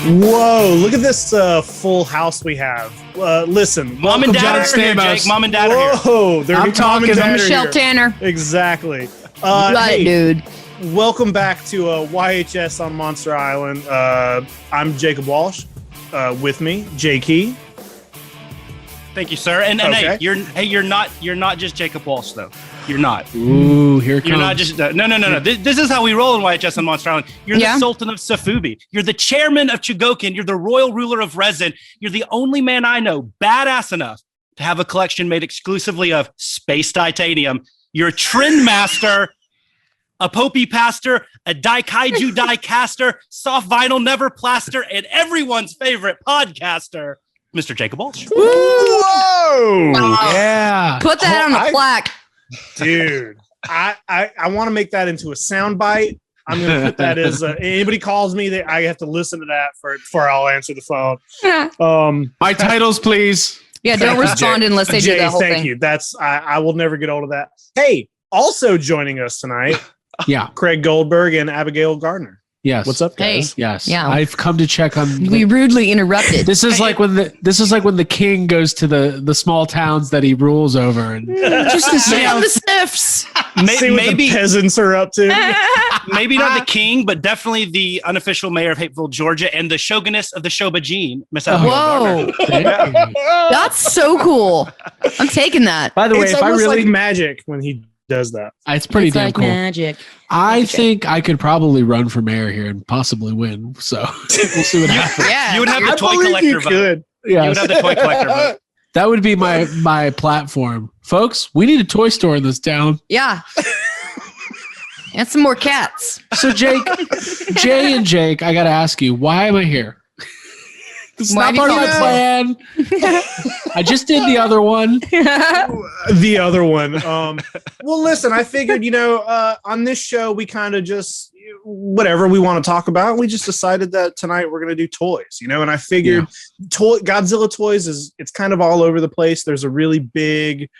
Whoa, look at this full house we have. Listen, Mom and Dad are here, Jake. Mom and Dad are here. Whoa, I'm talking to Michelle Tanner. Exactly. Right, hey, dude. welcome back to YHS on Monster Island. I'm Jacob Walsh. With me, Jay Key. Thank you, sir. And Okay. you're not just Jacob Walsh though. You're not. Ooh, here comes. You're not just no. This is how we roll in YHS on Monster Island. You're the Sultan of Safubi. You're the chairman of Chugokin. You're the royal ruler of Resin. You're the only man I know badass enough to have a collection made exclusively of space titanium. You're a trend master, a Popey pastor, a Kaiju die caster, soft vinyl never plaster, and everyone's favorite podcaster, Mr. Jacob Walsh. Whoa! Yeah. Put that on a plaque. Dude, I want to make that into a sound bite. I'm going to put that as anybody calls me, I have to listen to that before I'll answer the phone. My titles, please. Yeah, don't respond unless they do Jay, that whole thank thing. you. I will never get old of that. Hey, also joining us tonight, Yeah. Craig Goldberg and Abigail Gardner. Yes. What's up, guys? Yes. Yeah. I've come to check on. We rudely interrupted. This is like when the king goes to the small towns that he rules over, and Just to see on the sniffs. See what Maybe the peasants are up to. maybe not the king, but definitely the unofficial mayor of Hapeville, Georgia, and the shoguness of the Shobajin, Miss Abigail Gardner. Whoa. That's so cool. I'm taking that. by the way, It's if I almost really, like magic when he does that. it's pretty It's damn like cool. magic. I think I could probably run for mayor here and possibly win. So we'll see what happens. Yeah. You would have the I toy believe collector you vote. could. You would Yes. have the toy collector vote. That would be my platform, folks. We need a toy store in this town. Yeah. And some more cats. So Jay and Jake, I got to ask you, why am I here? This is Why not have part of you my plan. I just did the other one. The other one. Well, listen, I figured, on this show, we kind of just, whatever we want to talk about, we just decided that tonight we're going to do toys, and I figured Godzilla toys it's kind of all over the place. There's a really big,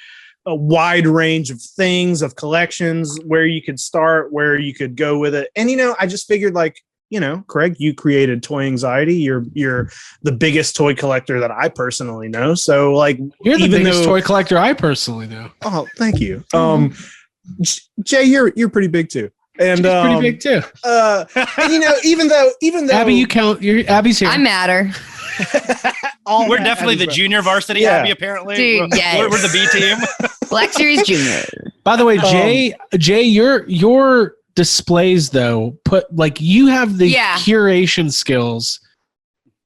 a wide range of things, of collections, where you could start, where you could go with it. And, I just figured Craig, you created Toy Anxiety. You're the biggest toy collector that I personally know. So You're the biggest toy collector I personally know. Oh, thank you. Jay, you're pretty big too. And She's pretty big too. even though Abby, you count. Abby's here. I matter. We're definitely the junior varsity, Yeah. Abby, apparently. Dude, yes. We're the B team. Black Series Junior. By the way, Jay, your displays though you have the curation skills.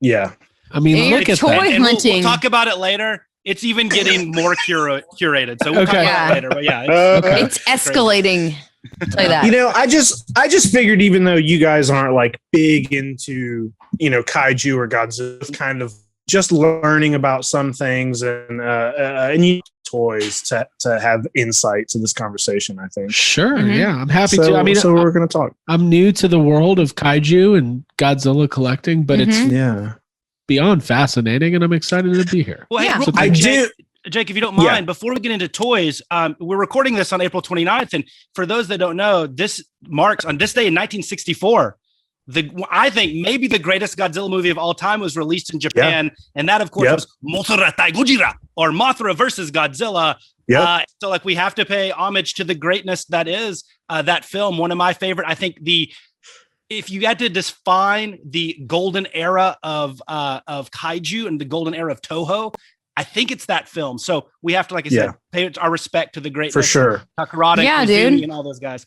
Yeah. I mean, You're look at toy that. And we'll hunting. talk about it later. It's even getting more curated. So we'll talk Okay. about it later. But yeah. It's escalating. I'll tell you that. I just figured, even though you guys aren't big into kaiju or Godzilla, kind of just learning about some things and you toys to have insight to this conversation, I think. Sure. Mhm. Yeah, I'm happy to. I mean, so we're going to talk. I'm new to the world of kaiju and Godzilla collecting, but it's Yeah. beyond fascinating, and I'm excited to be here. Well, hey, Yeah. real quick, I do. Jake, if you don't mind, before we get into toys, we're recording this on April 29th. And for those that don't know, this marks on this day in 1964, I think maybe the greatest Godzilla movie of all time was released in Japan. And that, of course, was Mothra Taigojira, or Mothra versus Godzilla. Yep. So we have to pay homage to the greatness that is that film. One of my favorite, I think if you had to define the golden era of kaiju and the golden era of Toho, I think it's that film. So we have to, like I said, pay our respect to the greatness For sure. of Takarada, Yeah, Izumi, dude. and all those guys.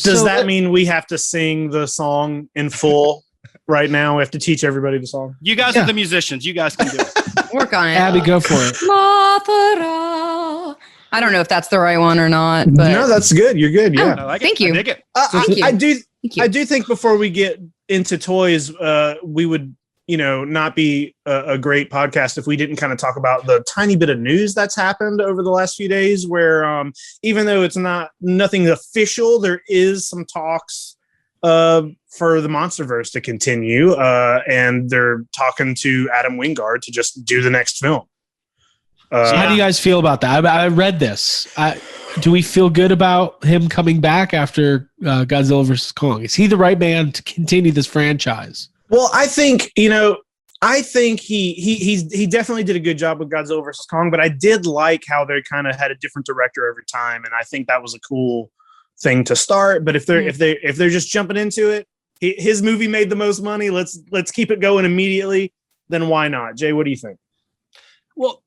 Does that mean we have to sing the song in full right now? We have to teach everybody the song? You guys are the musicians. You guys can do it. Work on it. Abby, go for it. Mothra. I don't know if that's the right one or not, but No, that's good. You're good. Yeah. I like Thank it. you. I dig it. Thank you. I do. Thank you. I do think before we get into toys, we would, not be a great podcast if we didn't kind of talk about the tiny bit of news that's happened over the last few days, where even though it's nothing official, there is some talks for the Monsterverse to continue, and they're talking to Adam Wingard to just do the next film. So how do you guys feel about that? I read this. Do we feel good about him coming back after Godzilla vs. Kong? Is he the right man to continue this franchise? Well, I think he definitely did a good job with Godzilla versus Kong, but I did like how they kind of had a different director every time, and I think that was a cool thing to start. But if they're just jumping into it, his movie made the most money. Let's keep it going immediately. Then why not? Jay, what do you think? Well,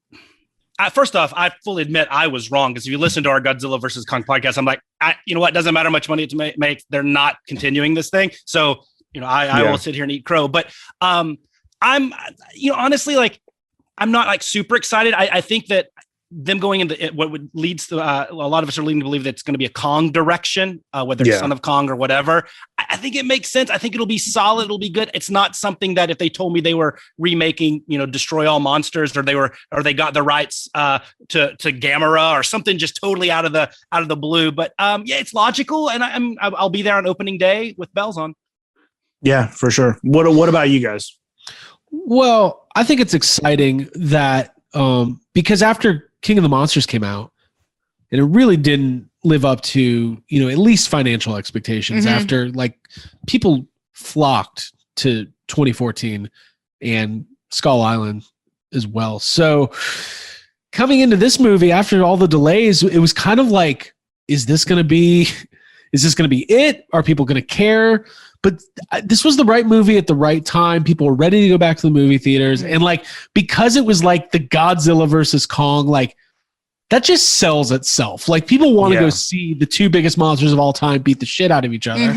first off, I fully admit I was wrong, because if you listen to our Godzilla versus Kong podcast, I'm like, you know what? Doesn't matter how much money to make. They're not continuing this thing. So, I will sit here and eat crow. But I'm, honestly, like, I'm not like super excited. I think that them going into what would leads to a lot of us are leading to believe that it's going to be a Kong direction, whether it's Son of Kong or whatever. I think it makes sense. I think it'll be solid. It'll be good. It's not something that if they told me they were remaking, Destroy All Monsters, or they got the rights to Gamera or something just totally out of the blue. But it's logical, and I'll be there on opening day with bells on. Yeah, for sure. What about you guys? Well, I think it's exciting that because after King of the Monsters came out, and it really didn't live up to, at least financial expectations. After, like, people flocked to 2014 and Skull Island as well. So coming into this movie after all the delays, it was kind of like, is this going to be it? Are people going to care? But this was the right movie at the right time. People were ready to go back to the movie theaters. And like, because it was like the Godzilla versus Kong, like, that just sells itself. Like, people want to go see the two biggest monsters of all time beat the shit out of each other.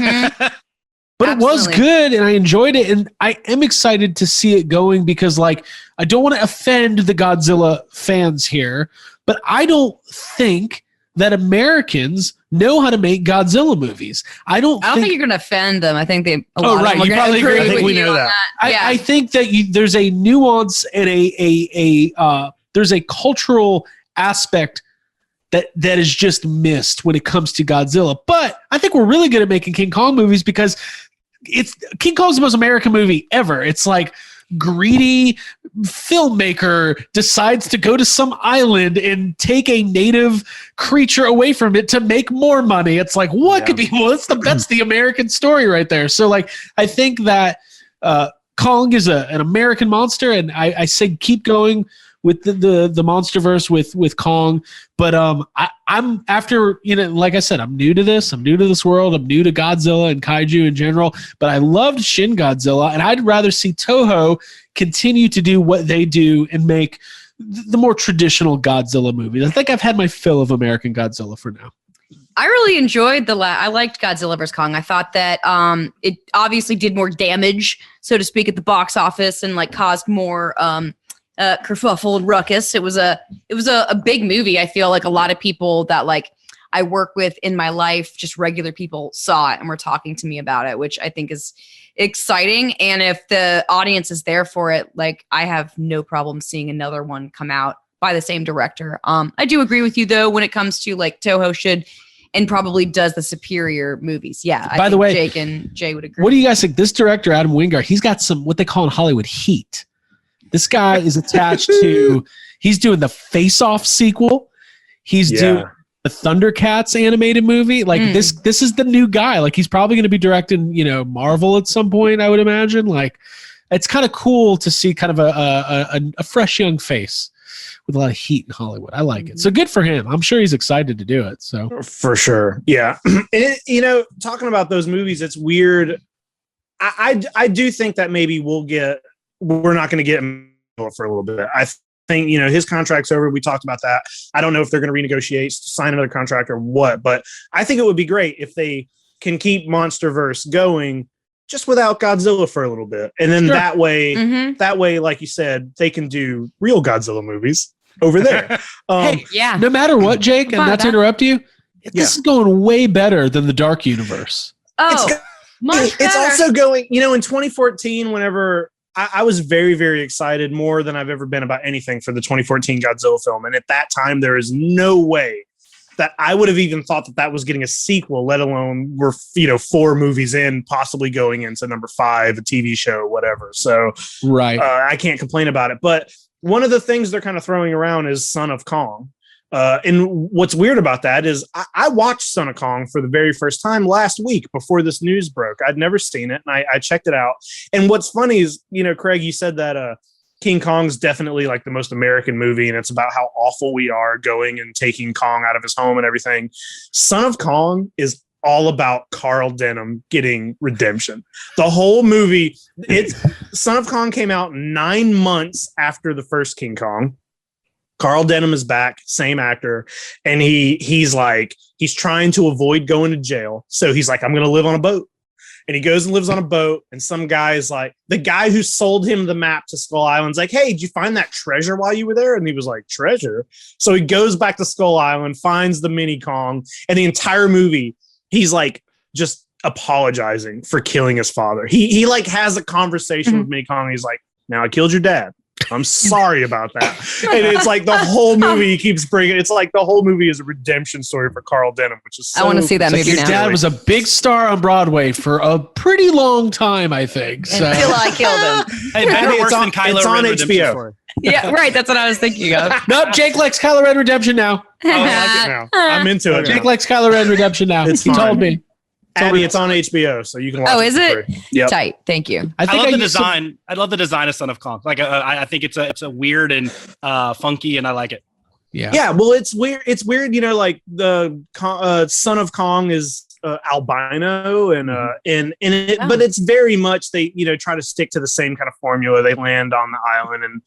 But Absolutely. It was good, and I enjoyed it. And I am excited to see it going, because, like, I don't want to offend the Godzilla fans here, but I don't think that Americans know how to make Godzilla movies. I don't think you're going to offend them. I think they. Oh, right. You probably agree. I think we know that. I think that there's a nuance and there's a cultural aspect that is just missed when it comes to Godzilla. But I think we're really good at making King Kong movies, because King Kong's the most American movie ever. It's like, greedy filmmaker decides to go to some island and take a native creature away from it to make more money. It's like, what could be? Well, that's the American story right there. So, like, I think that Kong is an American monster, and I say keep going with the MonsterVerse with Kong. But I'm after, like I said, I'm new to this. I'm new to this world. I'm new to Godzilla and Kaiju in general. But I loved Shin Godzilla, and I'd rather see Toho continue to do what they do and make the more traditional Godzilla movies. I think I've had my fill of American Godzilla for now. I really enjoyed I liked Godzilla vs. Kong. I thought that it obviously did more damage, so to speak, at the box office, and like caused more kerfuffle and ruckus. It was a big movie. I feel like a lot of people that like I work with in my life, just regular people, saw it and were talking to me about it, which I think is exciting. And if the audience is there for it, like, I have no problem seeing another one come out by the same director. I do agree with you though when it comes to like Toho should and probably does the superior movies. Yeah. By the way, Jake and Jay would agree. What do you guys think? This director, Adam Wingard, he's got some what they call in Hollywood heat. This guy is attached to, he's doing the Face Off sequel. He's doing the Thundercats animated movie. Like this is the new guy. Like, he's probably going to be directing, Marvel at some point, I would imagine. Like, it's kind of cool to see kind of a fresh young face with a lot of heat in Hollywood. I like it. So good for him. I'm sure he's excited to do it. So for sure. Yeah. Talking about those movies, it's weird. I do think that maybe we're not going to get him for a little bit. I think, his contract's over. We talked about that. I don't know if they're going to renegotiate, sign another contract or what, but I think it would be great if they can keep MonsterVerse going just without Godzilla for a little bit. And then that way, like you said, they can do real Godzilla movies over there. No matter what, Jake, and not to interrupt you, this is going way better than the Dark Universe. It's also going, in 2014, whenever I was very, very excited, more than I've ever been about anything, for the 2014 Godzilla film. And at that time, there is no way that I would have even thought that was getting a sequel, let alone we're, 4 movies in, possibly going into number 5, a TV show, whatever. So I can't complain about it. But one of the things they're kind of throwing around is Son of Kong. And what's weird about that is I watched Son of Kong for the very first time last week before this news broke. I'd never seen it, and I checked it out. And what's funny is, Craig, you said that King Kong's definitely like the most American movie, and it's about how awful we are going and taking Kong out of his home and everything. Son of Kong is all about Carl Denham getting redemption. The whole movie, Son of Kong came out 9 months after the first King Kong. Carl Denham is back, same actor, and he's trying to avoid going to jail. So he's like, I'm going to live on a boat. And he goes and lives on a boat, and some guy is like, the guy who sold him the map to Skull Island's like, hey, did you find that treasure while you were there? And he was like, treasure? So he goes back to Skull Island, finds the mini Kong, and the entire movie, he's like just apologizing for killing his father. He like has a conversation with Mini Kong. He's like, now I killed your dad. I'm sorry about that. And it's like the whole movie keeps bringing. It's like the whole movie is a redemption story for Carl Denham, which is. I want to see that movie your now. dad was a big star on Broadway for a pretty long time, I think. So. Until I killed him. Hey, better or worse than Kylo it's on Ren HBO. Story. Yeah, right. That's what I was thinking of. Nope, Jake likes Kylo Ren Redemption now. I like it now. I'm into it. Jake likes Kylo Ren Redemption now. It's he fine. told me. Abby, it's on HBO, so you can watch it. Oh, is it? Yep. Tight. Thank you. I love the design. I love the design of Son of Kong. Like, I think it's a weird and funky, and I like it. Yeah. Well, it's weird. It's weird. Like the Son of Kong is albino, and it, but it's very much they try to stick to the same kind of formula. They land on the island, and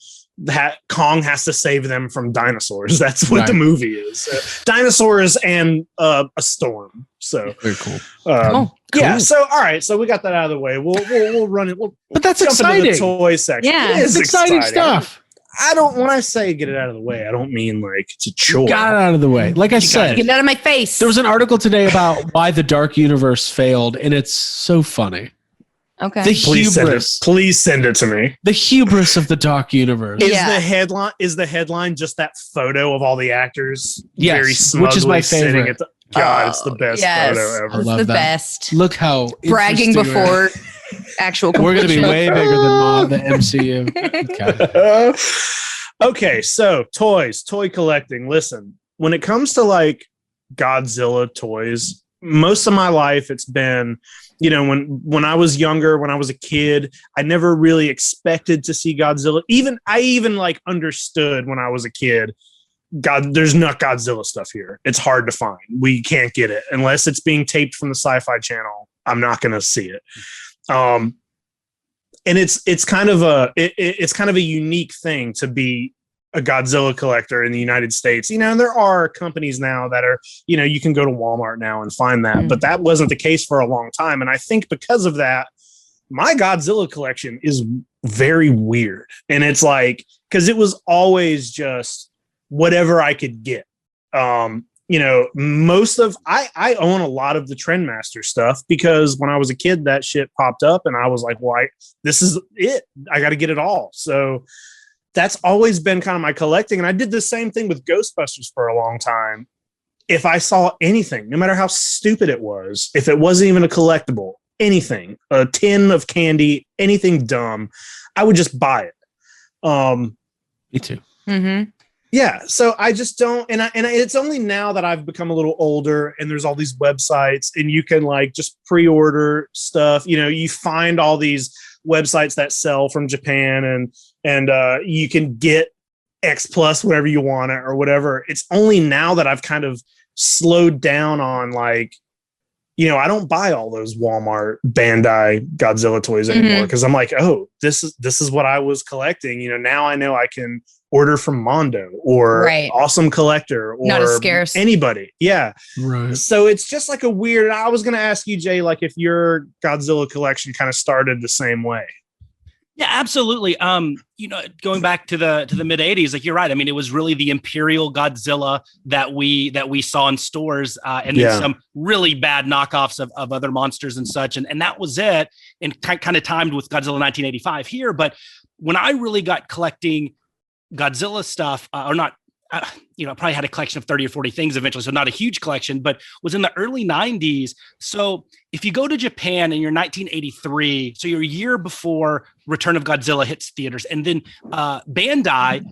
Kong has to save them from dinosaurs. That's what the movie is. Dinosaurs and a storm. So very cool. Cool. Yeah. So all right. So we got that out of the way. We'll run it. But that's jump exciting. Into the toy section. Yeah, it's exciting stuff. When I say get it out of the way, I don't mean like it's a chore. Got it out of the way. Like I said, get it out of my face. There was an article today about why the Dark Universe failed, and it's so funny. Okay. Please send it to me. The hubris of the Dark Universe. Is the headline just that photo of all the actors? Yes, very smugly which is my favorite. God, it's the best photo ever. I love it's the that. best. Look how bragging before actual. We're going to be way bigger than the MCU. Okay, so toy collecting. Listen, when it comes to like Godzilla toys, most of my life it's been, when I was younger, when I was a kid, I never really expected to see Godzilla. I even like understood when I was a kid, there's not Godzilla stuff here. It's hard to find. We can't get it unless it's being taped from the Sci-Fi Channel. I'm not going to see it. And it's kind of a unique thing to be a Godzilla collector in the United States. And there are companies now that are, you can go to Walmart now and find that, but that wasn't the case for a long time. And I think because of that, my Godzilla collection is very weird. And it's like, because it was always just whatever I could get. Most of I own a lot of the Trendmaster stuff because when I was a kid, that shit popped up and I was like, well, this is it. I got to get it all. So that's always been kind of my collecting. And I did the same thing with Ghostbusters for a long time. If I saw anything, no matter how stupid it was, if it wasn't even a collectible, anything, a tin of candy, anything dumb, I would just buy it. Me too. Mm-hmm. Yeah, so I just don't, and it's only now that I've become a little older, and there's all these websites, and you can like just pre-order stuff. You find all these websites that sell from Japan, and you can get X Plus whenever you want it or whatever. It's only now that I've kind of slowed down on like, I don't buy all those Walmart Bandai Godzilla toys anymore because I'm like, oh, this is what I was collecting. Now I know I can order from Mondo or Awesome Collector or not as scarce. Anybody. Yeah. Right. So it's just like a weird, I was going to ask you, Jay, like if your Godzilla collection kind of started the same way. Yeah, absolutely. Going back to the mid '80s, like you're right. I mean, it was really the Imperial Godzilla that we saw in stores, and then some really bad knockoffs of other monsters and such, and that was it. And kind of timed with Godzilla 1985 here. But when I really got collecting Godzilla stuff, or not, I probably had a collection of 30 or 40 things eventually, so not a huge collection, but was in the early 90s. So if you go to Japan in your 1983, so you're a year before Return of Godzilla hits theaters, and then Bandai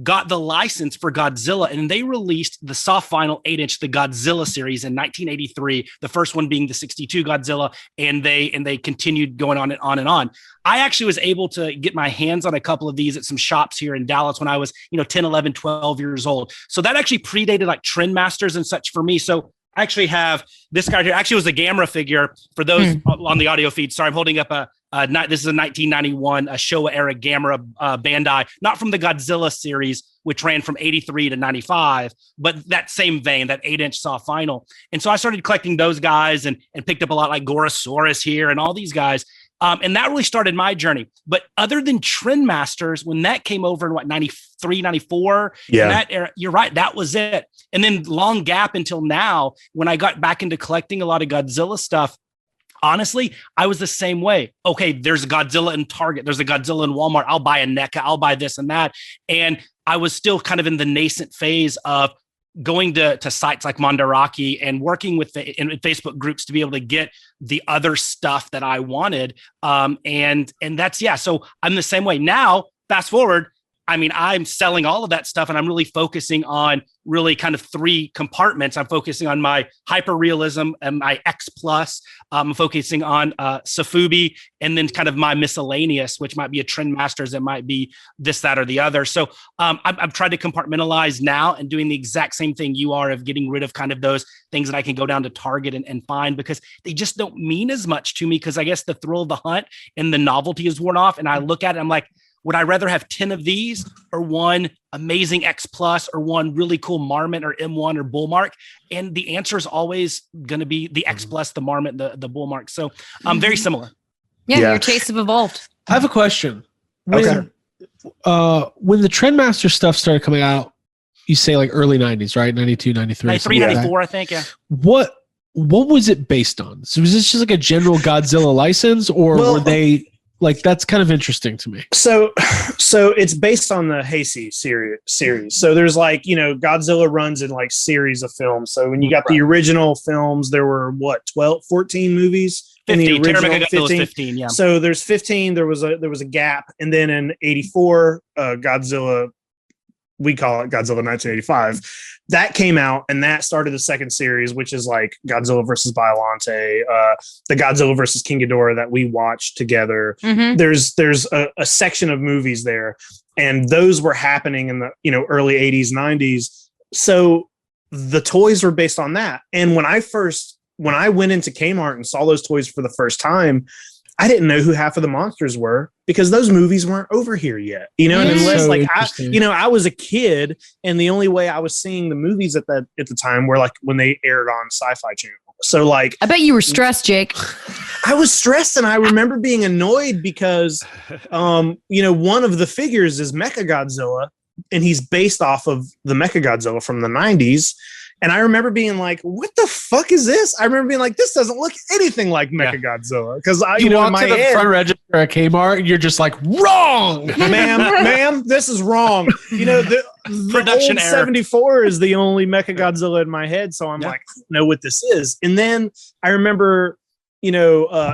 got the license for Godzilla, and they released the soft vinyl 8-inch, the Godzilla series in 1983, the first one being the 62 Godzilla, and they continued going on and on and on. I actually was able to get my hands on a couple of these at some shops here in Dallas when I was, 10, 11, 12 years old. So that actually predated like Trendmasters and such for me. So I actually have this guy here. Actually, it was a Gamera figure for those on the audio feed. Sorry, I'm holding up this is a 1991 Showa era Gamera Bandai, not from the Godzilla series, which ran from 83 to 95, but that same vein, that 8-inch soft vinyl. And so I started collecting those guys and picked up a lot like Gorosaurus here and all these guys. And that really started my journey. But other than Trendmasters, when that came over in 93, 94, in that era, you're right, that was it. And then long gap until now, when I got back into collecting a lot of Godzilla stuff, honestly, I was the same way. Okay, there's a Godzilla in Target. There's a Godzilla in Walmart. I'll buy a NECA. I'll buy this and that. And I was still kind of in the nascent phase of going to sites like Mandarake and working with in Facebook groups to be able to get the other stuff that I wanted. And that's, so I'm the same way now. Fast forward, I mean, I'm selling all of that stuff and I'm really focusing on really kind of 3 compartments. I'm focusing on my hyper realism and my X plus. I'm focusing on Sofubi, and then kind of my miscellaneous, which might be a Trendmasters. It might be this, that, or the other. So I'm trying to compartmentalize now and doing the exact same thing you are, of getting rid of kind of those things that I can go down to Target and find, because they just don't mean as much to me, because I guess the thrill of the hunt and the novelty is worn off. And I look at it, I'm like, would I rather have 10 of these or one amazing X plus or one really cool Marmot or M1 or Bullmark? And the answer is always going to be the X plus, the Marmot, the Bullmark. So very similar. Yeah, your tastes have evolved. I have a question. When the Trendmaster stuff started coming out, you say like early 90s, right? 92, 93. 93, 94, I think, yeah. What was it based on? So was this just like a general Godzilla license, or were they... Like, that's kind of interesting to me. So it's based on the Heisei series. So there's like, Godzilla runs in like series of films. So when you got the original films, there were 14 movies 15, in the original 15, yeah. So there's 15, there was a gap. And then in 84, Godzilla, we call it Godzilla 1985, that came out, and that started the second series, which is like Godzilla versus Biollante, the Godzilla versus King Ghidorah that we watched together. There's a section of movies there, and those were happening in the early 80s, 90s. So the toys were based on that. And when I went into Kmart and saw those toys for the first time, I didn't know who half of the monsters were, because those movies weren't over here yet, and unless so like I was a kid, and the only way I was seeing the movies at the time were like when they aired on Sci-Fi Channel. So like, I bet you were stressed, Jake. I was stressed, and I remember being annoyed because, one of the figures is Mechagodzilla, and he's based off of the Mechagodzilla from the 90s. And I remember being like, what the fuck is this? I remember being like, this doesn't look anything like Mechagodzilla. Because you walk to the front register at Kmart and you're just like, wrong, ma'am, this is wrong. The production old error. 74 is the only Mechagodzilla in my head. So I'm like, I don't know what this is. And then I remember,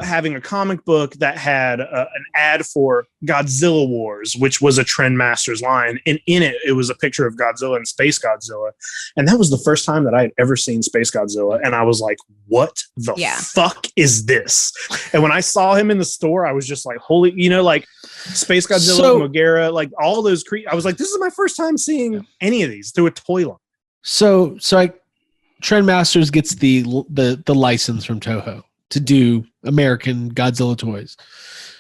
having a comic book that had an ad for Godzilla Wars, which was a Trendmasters line. And in it, it was a picture of Godzilla and Space Godzilla. And that was the first time that I had ever seen Space Godzilla. And I was like, what the fuck is this? And when I saw him in the store, I was just like, holy, like Space Godzilla, Mogera, like all those I was like, this is my first time seeing any of these through a toy line. So Trendmasters gets the license from Toho to do American Godzilla toys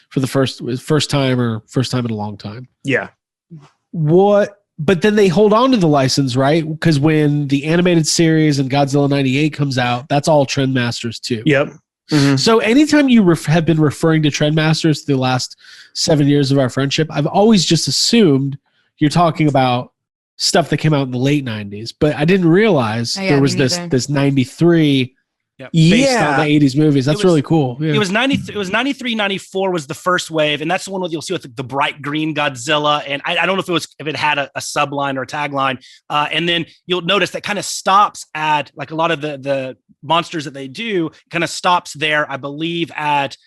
for the first time in a long time. Yeah. But then they hold on to the license, right? Because when the animated series and Godzilla 98 comes out, that's all Trendmasters too. Yep. So anytime you have been referring to Trendmasters the last 7 years of our friendship, I've always just assumed you're talking about stuff that came out in the late 90s, but I didn't realize there was this 93 based on the 80s movies. That's really cool. Yeah. It was 93, 94 was the first wave, and that's the one you'll see with the bright green Godzilla. And I don't know if it had a subline or a tagline. And then you'll notice that kind of stops at, like, a lot of the monsters that they do kind of stops there, I believe, at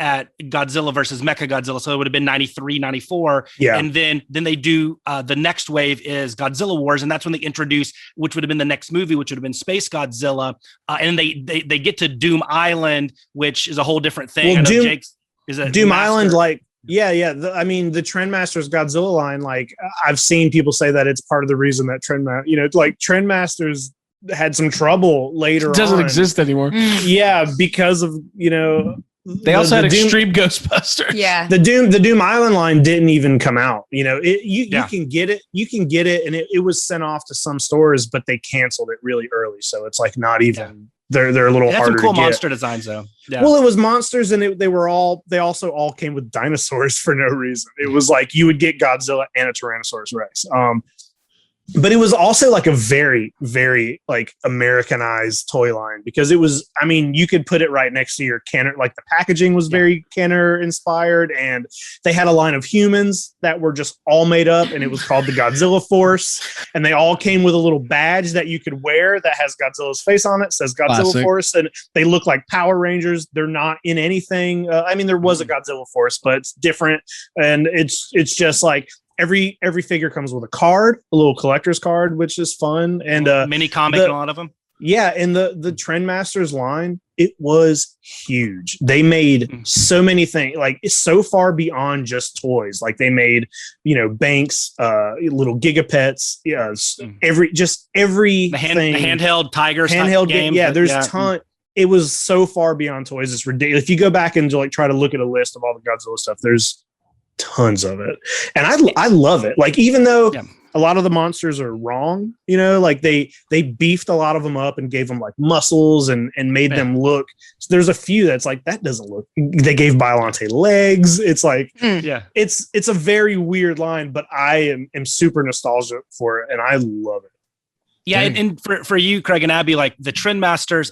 Godzilla versus Mechagodzilla. So it would have been 93, 94. Yeah. And then they do the next wave is Godzilla Wars. And that's when they introduce, which would have been the next movie, which would have been Space Godzilla. And they get to Doom Island, which is a whole different thing. Well, Jake's is a Doom master. Island, like, yeah. The Trendmasters Godzilla line, like, I've seen people say that it's part of the reason that Trendmasters had some trouble later on. It doesn't exist anymore. Yeah, because of, they also had Extreme Ghostbusters. Yeah. The Doom Island line didn't even come out. You can get it. You can get it, and it was sent off to some stores, but they canceled it really early. So it's like not even. Yeah. They're a little harder. Some cool to get. monster designs though. Yeah. Well, it was monsters, and they also all came with dinosaurs for no reason. It was like you would get Godzilla and a Tyrannosaurus Rex. But it was also like a very, very like Americanized toy line, because it was, I mean, you could put it right next to your Kenner. Like the packaging was very Kenner inspired, and they had a line of humans that were just all made up, and it was called the Godzilla Force. And they all came with a little badge that you could wear that has Godzilla's face on it, says Godzilla Classic. Force, and they look like Power Rangers. They're not in anything. I mean, there was a Godzilla Force, but it's different, and it's just like. Every figure comes with a card, a little collector's card, which is fun, and mini comic and a lot of them. Yeah, and the Trendmasters line, it was huge. They made so many things, like it's so far beyond just toys. Like they made, banks, little gigapets, every the handheld tigers, game. Yeah, there's a ton. It was so far beyond toys. It's ridiculous. If you go back and try to look at a list of all the Godzilla stuff, there's tons of it, and I love it. Like, even though a lot of the monsters are wrong, like they beefed a lot of them up and gave them like muscles and made them look. So there's a few that's like, that doesn't look. They gave Biollante legs. It's like, it's a very weird line, but I am super nostalgic for it, and I love it. Yeah, and for you, Craig and Abby, like the Trendmasters,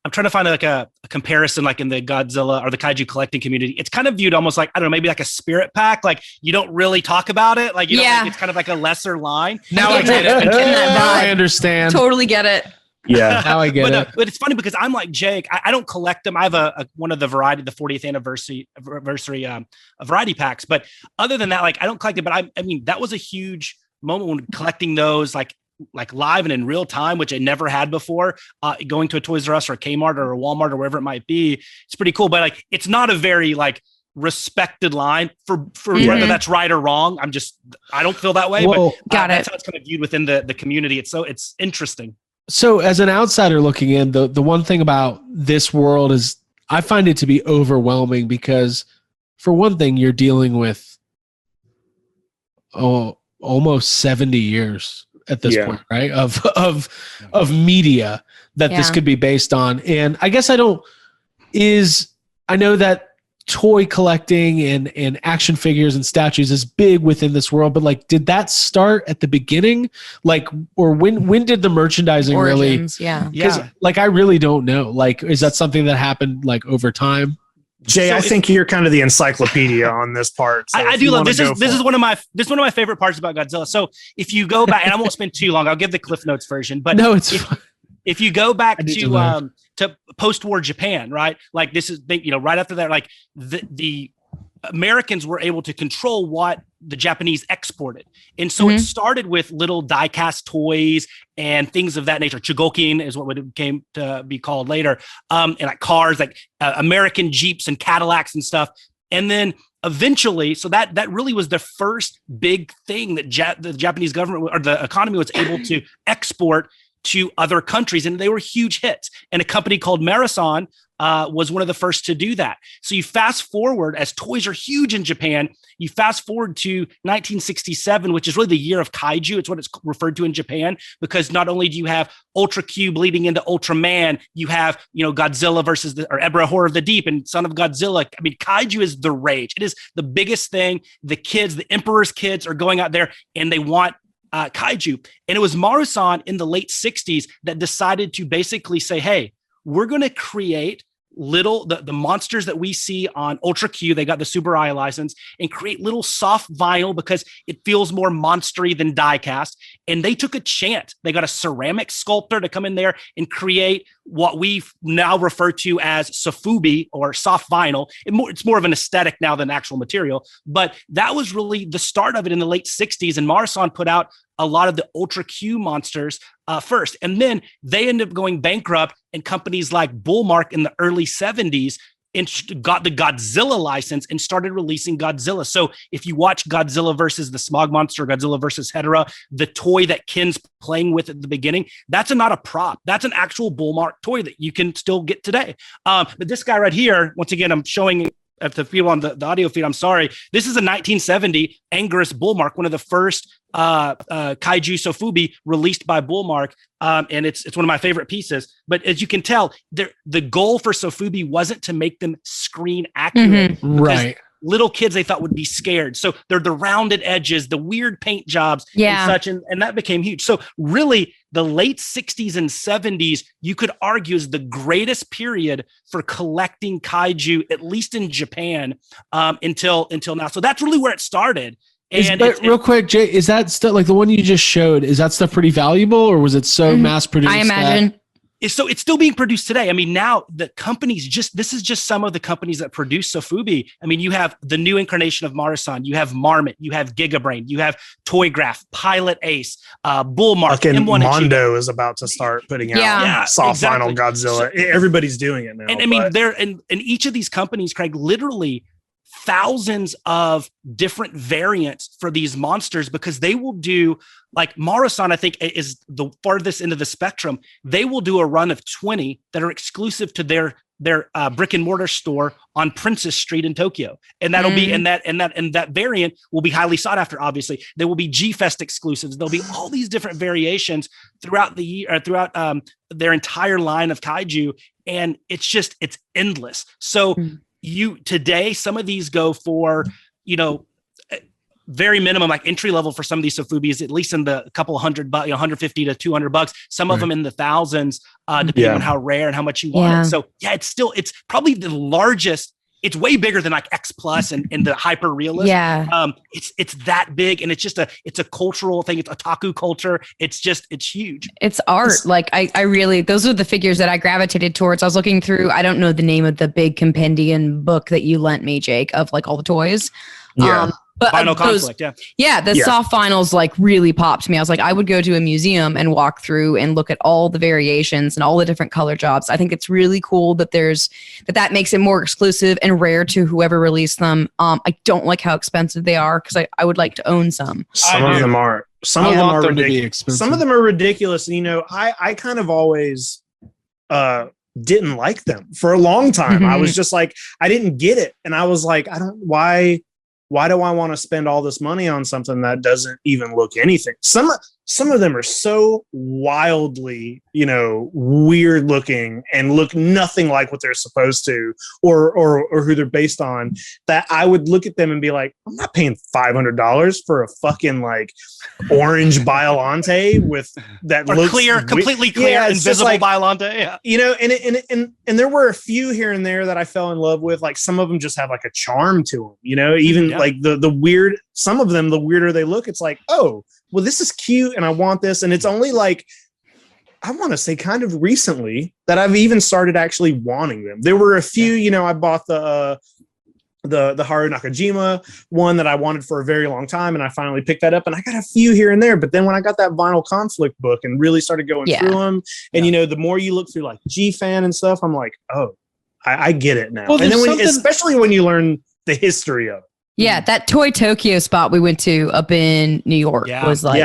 I'm trying to find like a comparison, like in the Godzilla or the Kaiju collecting community. It's kind of viewed almost like, I don't know, maybe like a spirit pack. Like you don't really talk about it. Like, it's kind of like a lesser line. Now I get it. Now I understand. Totally get it. Yeah. Now I get it. But it's funny because I'm like Jake. I don't collect them. I have one of the 40th anniversary variety packs. But other than that, like I don't collect it. But I mean, that was a huge moment when collecting those, like live and in real time, which I never had before, going to a Toys R Us or a Kmart or a Walmart or wherever it might be. It's pretty cool, but like, it's not a very like respected line for whether that's right or wrong. I don't feel that way, but that's how it's kind of viewed within the community. It's interesting. So as an outsider looking in, the one thing about this world is I find it to be overwhelming because for one thing, you're dealing with, almost 70 years at this point, right? Of media that this could be based on. And I guess I know that toy collecting and action figures and statues is big within this world, but like, did that start at the beginning? Like, or when did the merchandising Origins, really? Like, I really don't know. Like, is that something that happened like over time? Jay, I think you're kind of the encyclopedia on this part. So I do love this. Is one of my favorite parts about Godzilla. So if you go back, and I won't spend too long, I'll give the Cliff Notes version. But no, if you go back to post-war Japan, right? Like this is right after that, like the Americans were able to control what the Japanese exported. And so it started with little die-cast toys and things of that nature. Chugokin is what it came to be called later. And like cars, like American Jeeps and Cadillacs and stuff. And then eventually, so that really was the first big thing that the Japanese government or the economy was able to export to other countries. And they were huge hits. And a company called Marathon was one of the first to do that. So you fast forward, as toys are huge in Japan, you fast forward to 1967, which is really the year of Kaiju. It's what it's referred to in Japan, because not only do you have Ultra Cube leading into Ultraman, you have, Godzilla versus or Ebra Horror of the Deep and Son of Godzilla. I mean, Kaiju is the rage. It is the biggest thing. The Emperor's kids are going out there and they want Kaiju. And it was Marusan in the late 60s that decided to basically say, hey, we're going to create the monsters that we see on Ultra Q. They got the Super I license, and create little soft vinyl because it feels more monstery than die cast. And they took a chance. They got a ceramic sculptor to come in there and create what we now refer to as sofubi or soft vinyl. It's more of an aesthetic now than actual material, but that was really the start of it in the late 60s. And Marathon put out a lot of the Ultra Q monsters first. And then they ended up going bankrupt, and companies like Bullmark in the early 70s got the Godzilla license and started releasing Godzilla. So if you watch Godzilla versus the Smog Monster, Godzilla versus Hedorah, the toy that Ken's playing with at the beginning, that's not a prop. That's an actual Bullmark toy that you can still get today. But this guy right here, once again, I'm showing if the people on the audio feed, I'm sorry. This is a 1970 Anguirus Bullmark, one of the first Kaiju Sofubi released by Bullmark. And it's one of my favorite pieces. But as you can tell, the goal for Sofubi wasn't to make them screen accurate. Mm-hmm. Right. Little kids they thought would be scared. So they're the rounded edges, the weird paint jobs and such. And that became huge. So really the late 60s and 70s, you could argue is the greatest period for collecting Kaiju, at least in Japan, until now. So that's really where it started. Real quick, Jay, is that stuff like the one you just showed? Is that stuff pretty valuable, or was it so mass produced? I imagine. So it's still being produced today. I mean, now the companies this is just some of the companies that produce Sofubi. I mean, you have the new incarnation of Marasan, you have Marmot, you have Gigabrain, you have Toygraph, Pilot Ace, Bullmark, and M1 Mondo is about to start putting out soft vinyl Godzilla. Everybody's doing it now. And I mean, they're in each of these companies, Craig, literally thousands of different variants for these monsters, because they will do, like Marasan, I think is the farthest end of the spectrum. They will do a run of 20 that are exclusive to their brick and mortar store on Princess Street in Tokyo. And that'll be, and that variant will be highly sought after. Obviously there will be G-Fest exclusives. There'll be all these different variations throughout the year, throughout their entire line of Kaiju. And it's endless. So today, some of these go for, very minimum, like entry level for some of these Sofubi is at least in the couple $100, $150 to $200. Some of them in the thousands, depending on how rare and how much you want it. So it's probably the largest. It's way bigger than like X Plus and the hyper realist. Yeah. It's that big, and it's a cultural thing. It's otaku culture. It's huge. It's art. I really, those are the figures that I gravitated towards. I was looking through, I don't know the name of the big compendium book that you lent me, Jake, of like all the toys. Yeah. But Vinyl conflict, the soft vinyls like really popped me. I was like, I would go to a museum and walk through and look at all the variations and all the different color jobs. I think it's really cool that that makes it more exclusive and rare to whoever released them. I don't like how expensive they are, because I would like to own some. Some of them are ridiculous. Some of them are ridiculous. I kind of always didn't like them for a long time. I was just like, I didn't get it, and I was like, why do I want to spend all this money on something that doesn't even look anything? Some of them are so wildly, weird looking and look nothing like what they're supposed to, or who they're based on, that I would look at them and be like, I'm not paying $500 for a fucking like orange Biolante with that or looks completely clear, invisible like, Biolante. Yeah. And there were a few here and there that I fell in love with. Like some of them just have like a charm to them, even like the weird, some of them, the weirder they look, it's like, oh, well, this is cute and I want this. And it's only like, I want to say kind of recently that I've even started actually wanting them. There were a few, I bought the Haru Nakajima one that I wanted for a very long time, and I finally picked that up, and I got a few here and there. But then when I got that Vinyl Conflict book and really started going through them, and the more you look through like G-Fan and stuff, I'm like, oh, I get it now. Well, and then especially when you learn the history of it. Yeah, that Toy Tokyo spot we went to up in New York was like,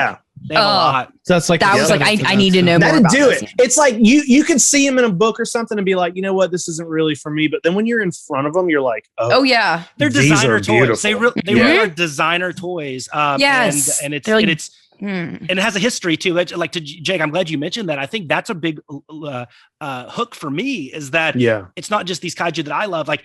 they have a lot. So that's like, that was like, I need to know more about this. It's like you could see them in a book or something and be like, you know what, this isn't really for me. But then when you're in front of them, you're like, oh yeah, they're designer toys. They really are designer toys. Yes, and it has a history too. Like to Jake, I'm glad you mentioned that. I think that's a big hook for me, is that it's not just these kaiju that I love. Like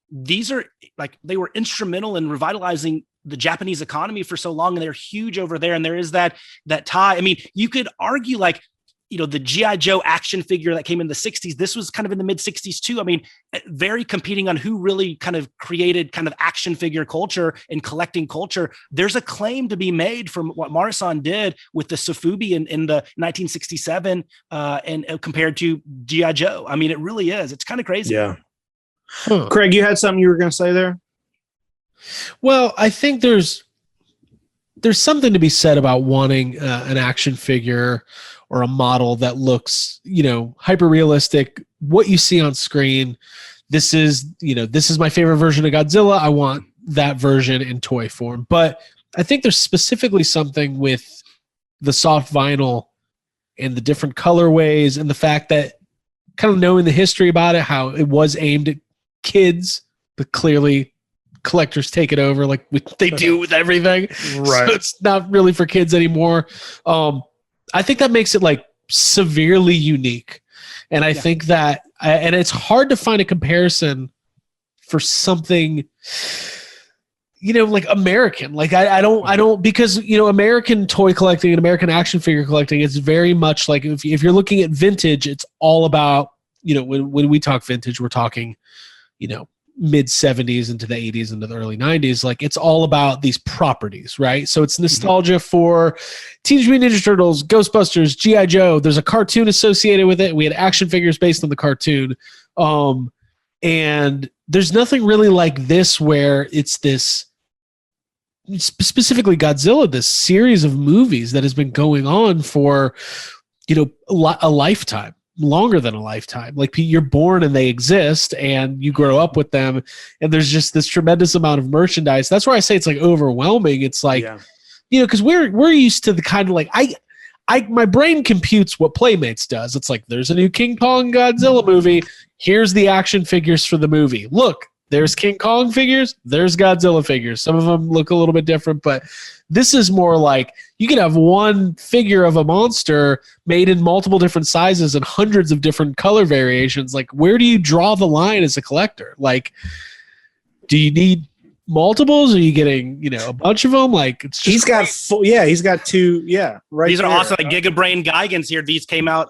these are like, they were instrumental in revitalizing the Japanese economy for so long, and they're huge over there. And there is that tie. I mean, you could argue like the G.I. Joe action figure that came in the 60s. This was kind of in the mid 60s too. I mean, very competing on who really kind of created kind of action figure culture and collecting culture. There's a claim to be made from what Marasan did with the Sofubi in the 1967 and compared to G.I. Joe. I mean, it really is. It's kind of crazy. Yeah. Craig, you had something you were going to say there? Well, I think there's something to be said about wanting an action figure or a model that looks, hyper realistic. What you see on screen, this is my favorite version of Godzilla. I want that version in toy form. But I think there's specifically something with the soft vinyl and the different colorways and the fact that kind of knowing the history about it, how it was aimed at kids, but clearly collectors take it over like they do with everything. Right. So it's not really for kids anymore. I think that makes it like severely unique. And I think that, and it's hard to find a comparison for something, like American. Like I don't, because, American toy collecting and American action figure collecting, it's very much like if you're looking at vintage, it's all about, when we talk vintage, we're talking, mid 70s into the 80s into the early 90s. Like it's all about these properties, right? So it's nostalgia for Teenage Mutant Ninja Turtles, Ghostbusters, G.I. Joe. There's a cartoon associated with it. We had action figures based on the cartoon. And there's nothing really like this where it's this, specifically Godzilla, this series of movies that has been going on for, a lifetime. Longer than a lifetime. Like you're born and they exist and you grow up with them, and there's just this tremendous amount of merchandise. That's where I say it's like overwhelming. It's like, because we're used to the kind of like my brain computes what Playmates does. It's like there's a new King Kong Godzilla movie. Here's the action figures for the movie. Look, there's King Kong figures, there's Godzilla figures. Some of them look a little bit different, but this is more like you can have one figure of a monster made in multiple different sizes and hundreds of different color variations. Like, where do you draw the line as a collector? Like, do you need multiples? Are you getting, a bunch of them? Like, it's just he's got two. Yeah. Right. These are awesome. Like Gigabrain Gigan's here. These came out.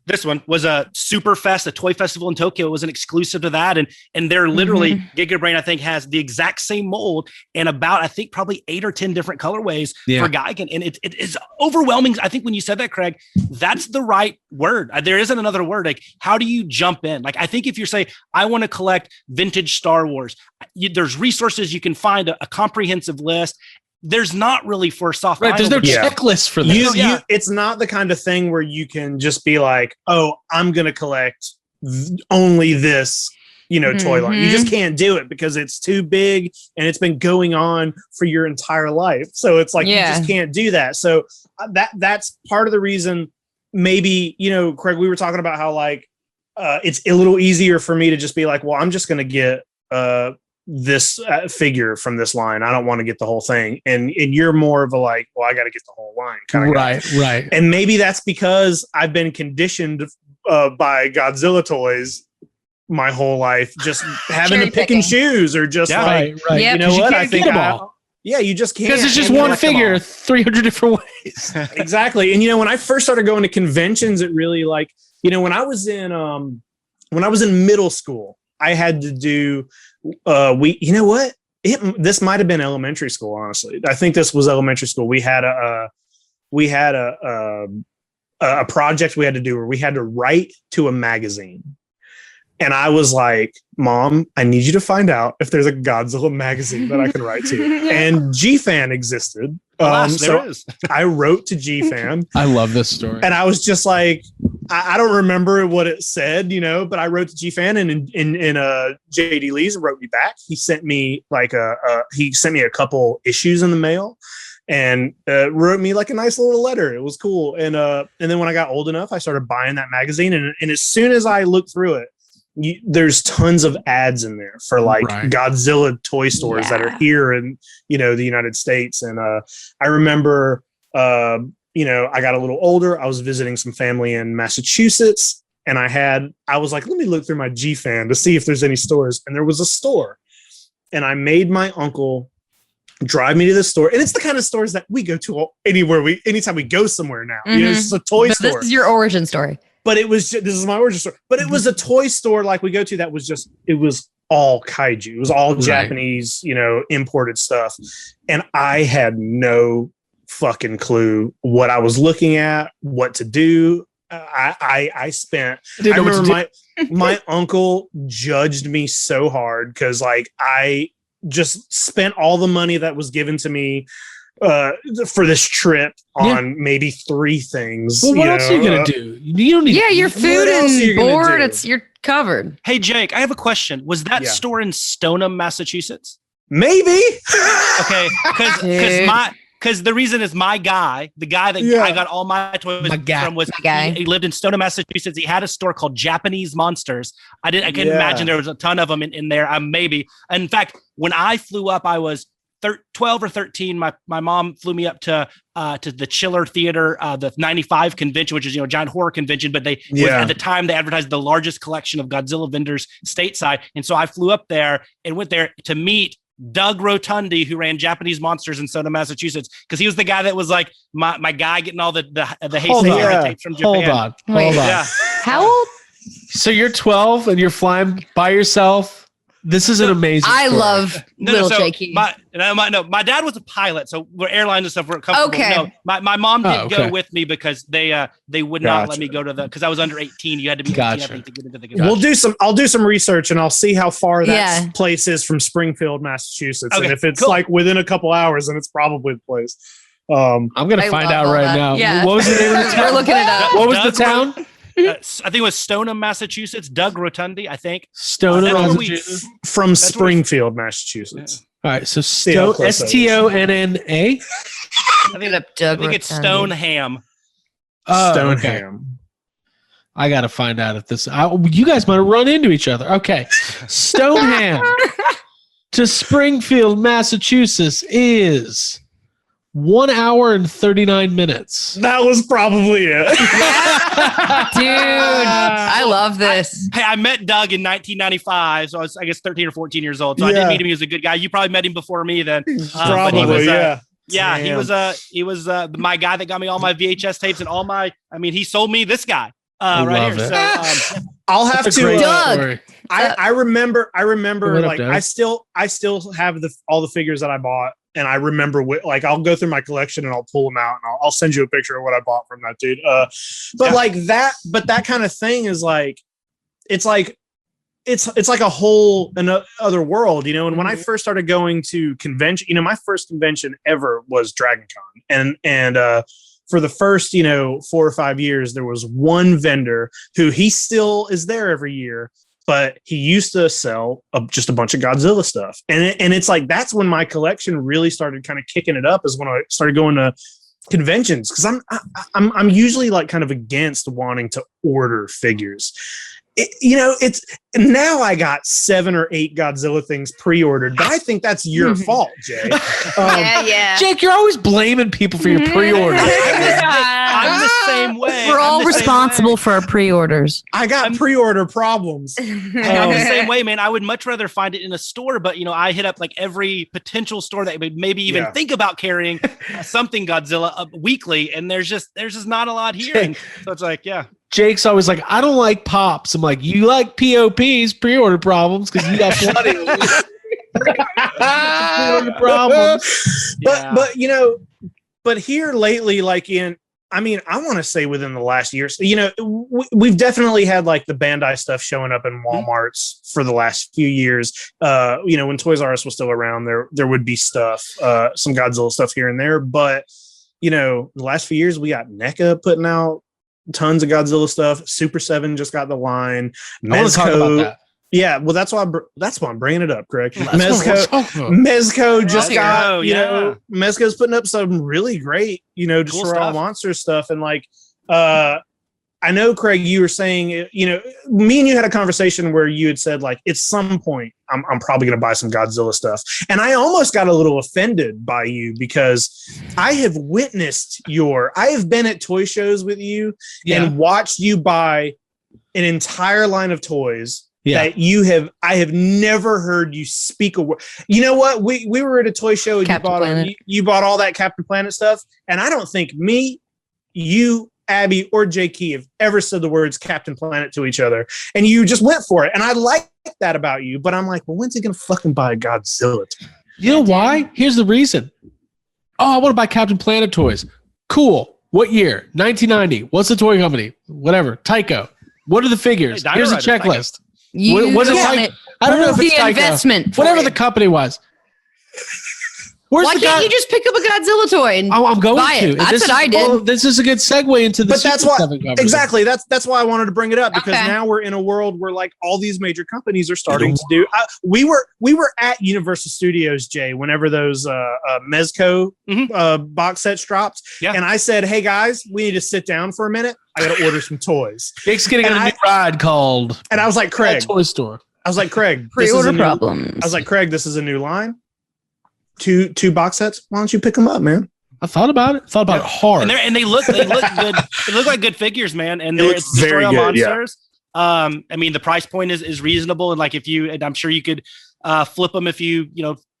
This one was a Superfest, a toy festival in Tokyo. It was an exclusive to that. And they're literally, Gigabrain, I think, has the exact same mold and about, I think, probably 8 or 10 different colorways for Gigan. And it is overwhelming. I think when you said that, Craig, that's the right word. There isn't another word. Like, how do you jump in? Like, I think if you're saying, I want to collect vintage Star Wars, there's resources you can find, a comprehensive list. There's not really for soft. Right. There's no checklist for this. It's not the kind of thing where you can just be like, oh, I'm going to collect only this, toy line. You just can't do it because it's too big and it's been going on for your entire life. So it's like, you just can't do that. So that's part of the reason maybe, Craig, we were talking about how like, it's a little easier for me to just be like, well, I'm just going to get, this figure from this line. I don't want to get the whole thing. And you're more of a like, well, I got to get the whole line kind of guy. Right. And maybe that's because I've been conditioned by Godzilla toys my whole life, just having to pick and choose or just right. You know what? I think you just can't. Because it's just one figure, 300 different ways. Exactly. And when I first started going to conventions, it really like, when I was in middle school, I had to do this might have been elementary school. Honestly, I think this was elementary school. We had a project we had to do where we had to write to a magazine, and I was like, Mom, I need you to find out if there's a Godzilla magazine that I can write to. And G-Fan existed. So I wrote to G-Fan. I love this story. And I was just like, I don't remember what it said, but I wrote to G-Fan and JD Lee's wrote me back. He sent me a couple issues in the mail and wrote me like a nice little letter. It was cool. And then when I got old enough, I started buying that magazine. And as soon as I looked through it, there's tons of ads in there for like Godzilla toy stores that are here in, the United States. And I remember, I got a little older. I was visiting some family in Massachusetts and I was like, let me look through my G-Fan to see if there's any stores. And there was a store and I made my uncle drive me to the store. And it's the kind of stores that we go to anytime we go somewhere now. Mm-hmm. You know, it's a toy store. This is your origin story. But this is my origin story. But it was a toy store like we go to that was it was all kaiju. It was all Japanese, imported stuff. And I had no fucking clue what I was looking at, what to do. I remember my uncle judged me so hard because like I just spent all the money that was given to me for this trip on maybe 3 things. Well, what else are you gonna do? You don't need. Yeah, your food and board. You're covered. Hey Jake, I have a question. Was that store in Stoneham, Massachusetts? Maybe. Okay, because the reason is my guy, the guy that I got all my toys from was he lived in Stoneham, Massachusetts. He had a store called Japanese Monsters. I can imagine there was a ton of them in there. Maybe. In fact, when I flew up, I was 12 or 13. My mom flew me up to the Chiller Theater, the 95 convention, which is a giant horror convention. But at the time they advertised the largest collection of Godzilla vendors stateside, and so I flew up there and went there to meet Doug Rotundi, who ran Japanese Monsters in Stoneham, Massachusetts, because he was the guy that was like my guy getting all the Heisei tapes from Japan. Hold on. How old? So you're 12 and you're flying by yourself. This is an amazing story. I love little Jakey. My dad was a pilot, so we're airlines and stuff. We're comfortable. Okay. No, my mom didn't go with me because they would not let me go to because I was under 18. You had to be 18, I think, to get into the convention. I'll do some research and I'll see how far that place is from Springfield, Massachusetts. Okay, and if it's like within a couple hours, then it's probably the place. I'm gonna find out right now. Yeah. What was the name of the town? We're looking it up. What was the town? I think it was Stoneham, Massachusetts. Doug Rotundi, I think. Stoneham, Massachusetts. From Springfield, Massachusetts. All right, so Stonna. I think it's Stoneham. Stoneham. Okay. I got to find out if this. You guys might run into each other. Okay, Stoneham to Springfield, Massachusetts is 1 hour and 39 minutes. That was probably it. Dude, I love this. I met Doug in 1995, so I was, I guess, 13 or 14 years old. So I didn't meet him. He was a good guy. You probably met him before me then. Probably, he was my guy that got me all my VHS tapes and all my. I mean, he sold me this guy right here. So I'll have to. Doug. I remember. Up, like I still have all the figures that I bought. And I remember, I'll go through my collection and I'll pull them out and I'll send you a picture of what I bought from that dude. That kind of thing is like, it's like a whole other world, And when I first started going to convention, my first convention ever was Dragon Con, and for the first 4 or 5 years, there was one vendor who he still is there every year. But he used to sell just a bunch of Godzilla stuff. And it's like, that's when my collection really started kind of kicking it up, is when I started going to conventions. Cause I'm usually like kind of against wanting to order figures. It's now I got 7 or 8 Godzilla things pre-ordered, but I think that's your fault, Jay. Jake, you're always blaming people for your pre-orders. I'm the same way. We're all responsible for our pre-orders. I got pre-order problems. I'm the same way, man. I would much rather find it in a store, but I hit up like every potential store that would maybe even think about carrying something Godzilla up weekly, and there's just not a lot here. So it's like, Jake's always like, I don't like pops. I'm like, you like POPs, pre-order problems, because you got plenty of pre-order problems. But here lately, I want to say within the last year, we've definitely had like the Bandai stuff showing up in Walmarts for the last few years. When Toys R Us was still around, there would be stuff, some Godzilla stuff here and there. But, the last few years, we got NECA putting out tons of Godzilla stuff. Super 7 just got the line. I want to talk about that. Yeah, well, that's why I'm bringing it up, Craig. Mezco just got, Mezco's putting up some really great, just cool for stuff. all monster stuff. And I know, Craig, you were saying, me and you had a conversation where you had said, like, at some point, I'm probably going to buy some Godzilla stuff. And I almost got a little offended by you because I have been at toy shows with you and watched you buy an entire line of toys that I have never heard you speak a word. You know what? We were at a toy show and you bought all that Captain Planet stuff. And I don't think me, you, Abby, or J.K. have ever said the words Captain Planet to each other. And you just went for it. And I like that about you. But I'm like, well, when's he going to fucking buy a Godzilla? You know why? Here's the reason. Oh, I want to buy Captain Planet toys. Cool. What year? 1990. What's the toy company? Whatever. Tycho. What are the figures? Here's a checklist. What is Tycho? I don't know if it's Tycho. Investment. Whatever the company was. Why can't you just pick up a Godzilla toy and I'm going buy to. it? That's what I did. Well, this is a good segue into the. But that's why exactly. That's why I wanted to bring it up because now we're in a world where like all these major companies are starting to do. We were at Universal Studios, Jay, whenever those Mezco box sets dropped, and I said, "Hey guys, we need to sit down for a minute. I got to order some toys." Nick's getting a new ride called. And I was like, "Craig, toy store." I was like, "Craig, pre-order problems." I was like, "Craig, this is a new line." Two box sets. Why don't you pick them up, man? I thought about it. Thought about it hard. And they look good. They look like good figures, man. And they're very good. Monsters. Yeah. I mean, the price point is reasonable, and like and I'm sure you could flip them if you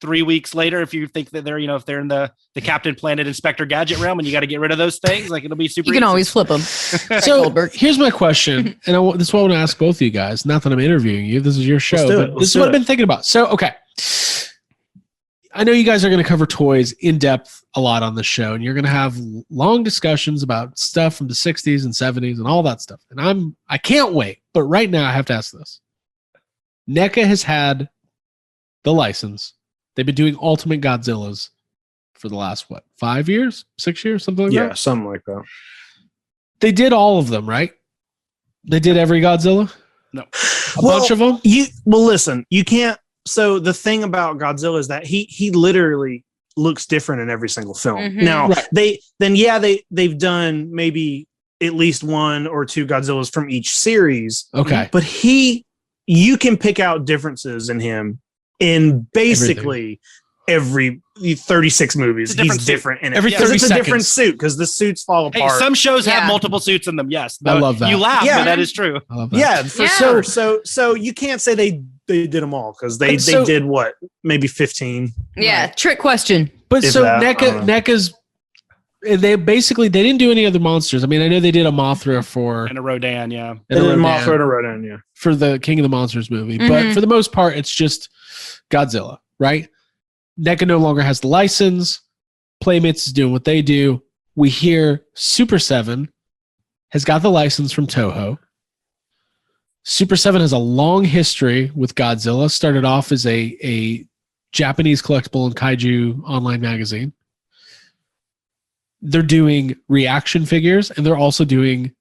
3 weeks later if you think that they're if they're in the Captain Planet Inspector Gadget realm and you got to get rid of those things, like it'll be super. You can always flip them. So Goldberg. Here's my question, and this is what I want to ask both of you guys. Not that I'm interviewing you. This is your show. But this is what I've been thinking about. So okay. I know you guys are going to cover toys in depth a lot on this show, and you're going to have long discussions about stuff from the 60s and 70s and all that stuff. And I can't wait. But right now I have to ask this. NECA has had the license. They've been doing Ultimate Godzillas for the last, 5 years, 6 years, something like that? Yeah, something like that. They did all of them, right? They did every Godzilla? No. A bunch of them? Listen, you can't. So the thing about Godzilla is that he literally looks different in every single film. Mm-hmm. Now they've done maybe at least one or two Godzillas from each series. Okay. But you can pick out differences in him in basically every 36 movies. He's different in it. Every 30 it's seconds. A different suit because the suits fall apart. Hey, some shows have multiple suits in them. Yes. I love that. You laugh, but that is true. I love that. Yeah, for sure. So you can't say they did them all because they did what? Maybe 15. Yeah, right. Trick question. But so NECA's they didn't do any other monsters. I mean, I know they did a Mothra and a Rodan, yeah. And a Mothra and a Rodan, yeah. For the King of the Monsters movie. Mm-hmm. But for the most part, it's just Godzilla, right? NECA no longer has the license. Playmates is doing what they do. We hear Super 7 has got the license from Toho. Super 7 has a long history with Godzilla. Started off as a Japanese collectible and kaiju online magazine. They're doing reaction figures, and they're also doing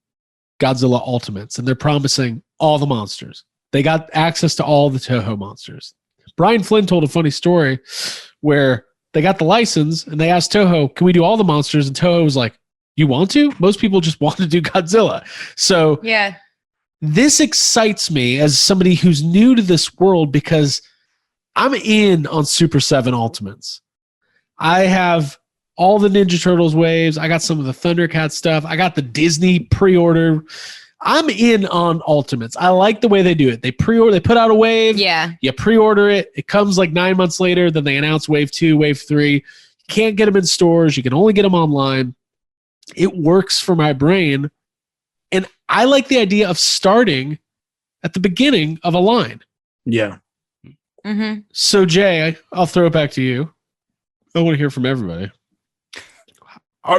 Godzilla Ultimates, and they're promising all the monsters. They got access to all the Toho monsters. Brian Flynn told a funny story where they got the license, and they asked Toho, can we do all the monsters? And Toho was like, you want to? Most people just want to do Godzilla. So yeah. This excites me as somebody who's new to this world because I'm in on Super 7 Ultimates. I have all the Ninja Turtles waves. I got some of the Thundercat stuff. I got the Disney pre-order. I'm in on Ultimates. I like the way they do it. They put out a wave. Yeah. You pre-order it. It comes like 9 months later. Then they announce wave 2, wave 3. You can't get them in stores. You can only get them online. It works for my brain. And I like the idea of starting at the beginning of a line. Yeah. Mm-hmm. So, Jay, I'll throw it back to you. I want to hear from everybody.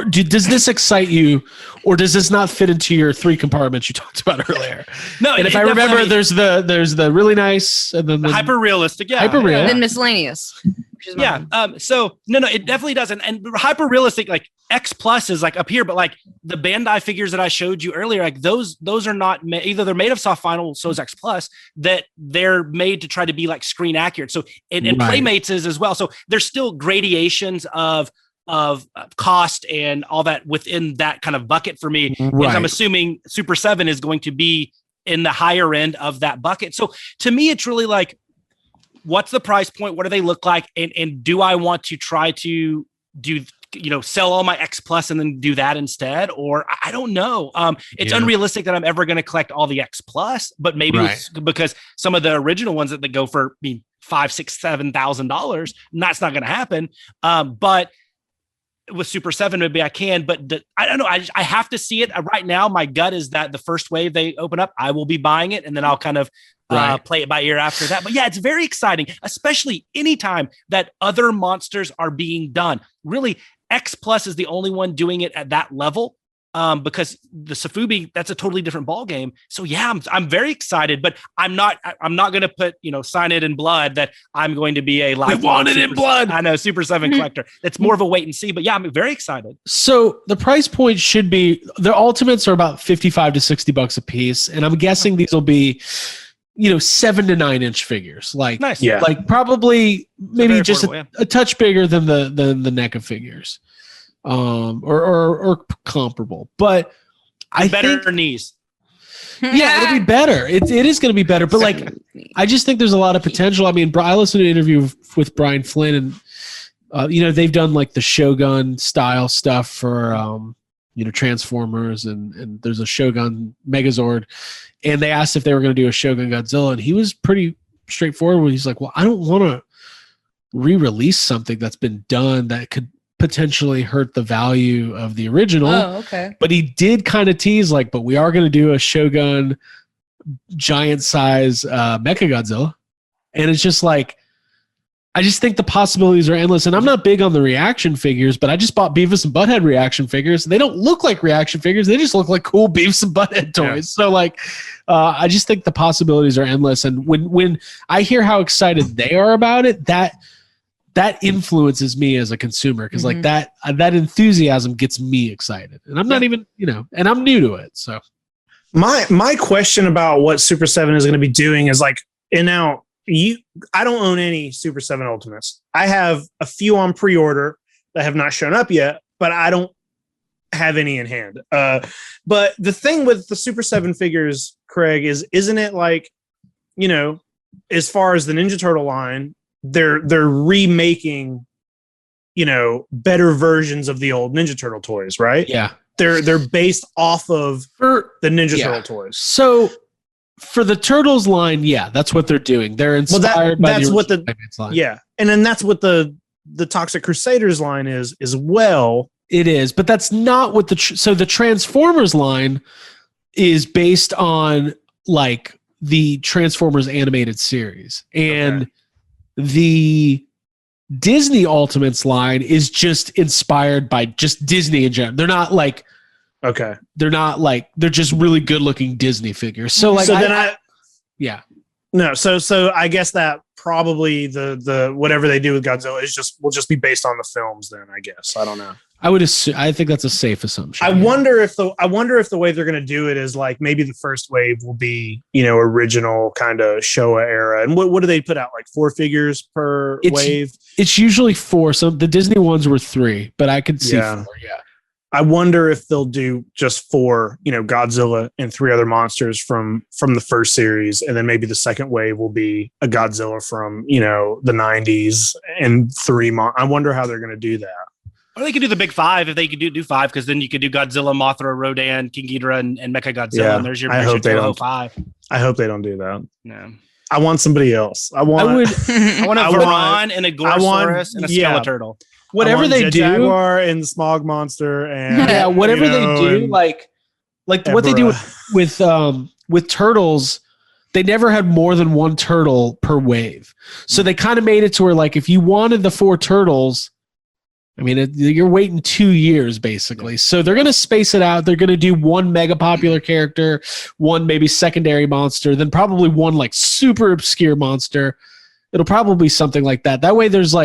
Does this excite you, or does this not fit into your 3 compartments you talked about earlier? No, and if I remember, there's the really nice, and then the hyper realistic, hyper real, and then miscellaneous. Yeah. So no, it definitely doesn't. And hyper realistic, like X Plus is like up here, but like the Bandai figures that I showed you earlier, like those are not either they're made of soft vinyl, so is X Plus, that they're made to try to be like screen accurate. So and Playmates is as well. So there's still gradations of cost and all that within that kind of bucket for me. Right. I'm assuming Super 7 is going to be in the higher end of that bucket. So to me, it's really like, what's the price point? What do they look like? And do I want to try to do sell all my X Plus and then do that instead, or I don't know. It's unrealistic that I'm ever going to collect all the X Plus, but maybe it's because some of the original ones that they go for $5,000, $6,000, $7,000, that's not going to happen. But with Super 7, maybe I can, but I don't know. I have to see it right now. My gut is that the first wave they open up, I will be buying it, and then I'll kind of play it by ear after that. But yeah, it's very exciting, especially anytime that other monsters are being done. Really, X Plus is the only one doing it at that level, because the Sofubi, that's a totally different ball game. So yeah, I'm very excited, but I'm not going to put, sign it in blood that I'm going to be a live. I want it in blood. I know, Super 7 collector. It's more of a wait and see, but yeah, I'm very excited. So the price point should be, the ultimates are about $55 to $60 a piece. And I'm guessing these will be, 7 to 9 inch figures. Like, nice. Like probably maybe just a touch bigger than the NECA figures. Or comparable, but I better think knees. Yeah, it'll be better. It is going to be better, but like, I just think there's a lot of potential. I mean, I listened to an interview with Brian Flynn, and they've done like the Shogun style stuff for Transformers, and there's a Shogun Megazord, and they asked if they were going to do a Shogun Godzilla, and he was pretty straightforward when he's like, well, I don't want to re-release something that's been done that could potentially hurt the value of the original. Oh, okay. But he did kind of tease but we are going to do a Shogun giant size Mecha Godzilla. And it's just like, I just think the possibilities are endless. And I'm not big on the reaction figures, but I just bought Beavis and Butthead reaction figures. They don't look like reaction figures. They just look like cool Beavis and Butthead toys. So I just think the possibilities are endless. And when I hear how excited they are about it, that influences me as a consumer, because that enthusiasm gets me excited, and I'm not even, and I'm new to it. So my question about what Super 7 is going to be doing is I don't own any Super 7 Ultimates. I have a few on pre-order that have not shown up yet, but I don't have any in hand. But the thing with the Super 7 figures, Craig, isn't it as far as the Ninja Turtle line, they're remaking, better versions of the old Ninja Turtle toys, right? Yeah. They're based off of the Ninja Turtle toys. So for the Turtles line, yeah, that's what they're doing. They're inspired by that's what the line. Yeah. And then that's what the Toxic Crusaders line is as well. It is, but that's not what so the Transformers line is based on the Transformers animated series, and the Disney Ultimates line is just inspired by just Disney in general. They're not they're just really good looking Disney figures. So so I guess that probably the whatever they do with Godzilla will just be based on the films then, I guess. I don't know. I think that's a safe assumption. I wonder if the way they're going to do it is maybe the first wave will be, original kind of Showa era. And what do they put out? 4 figures per wave? It's usually 4. So the Disney ones were 3, but I could see 4. Yeah. I wonder if they'll do just 4, Godzilla and 3 other monsters from the first series. And then maybe the second wave will be a Godzilla from, the 90s and 3 I wonder how they're going to do that. Or they could do the big 5 if they could do 5, because then you could do Godzilla, Mothra, Rodan, King Ghidorah, and Mecha Godzilla. Yeah, and there's your 5. I hope they don't do that. No. I want somebody else. I want a Varan and a Gorosaurus and a Skeleturtle. Whatever they do, Jaguar and the Smog Monster, and whatever they do, like what they do with turtles. They never had more than 1 turtle per wave, so they kind of made it to where if you wanted the 4 turtles, I mean, you're waiting 2 years basically. Yeah. So they're going to space it out. They're going to do 1 mega popular character, 1 maybe secondary monster, then probably 1 super obscure monster. It'll probably be something like that. That way there's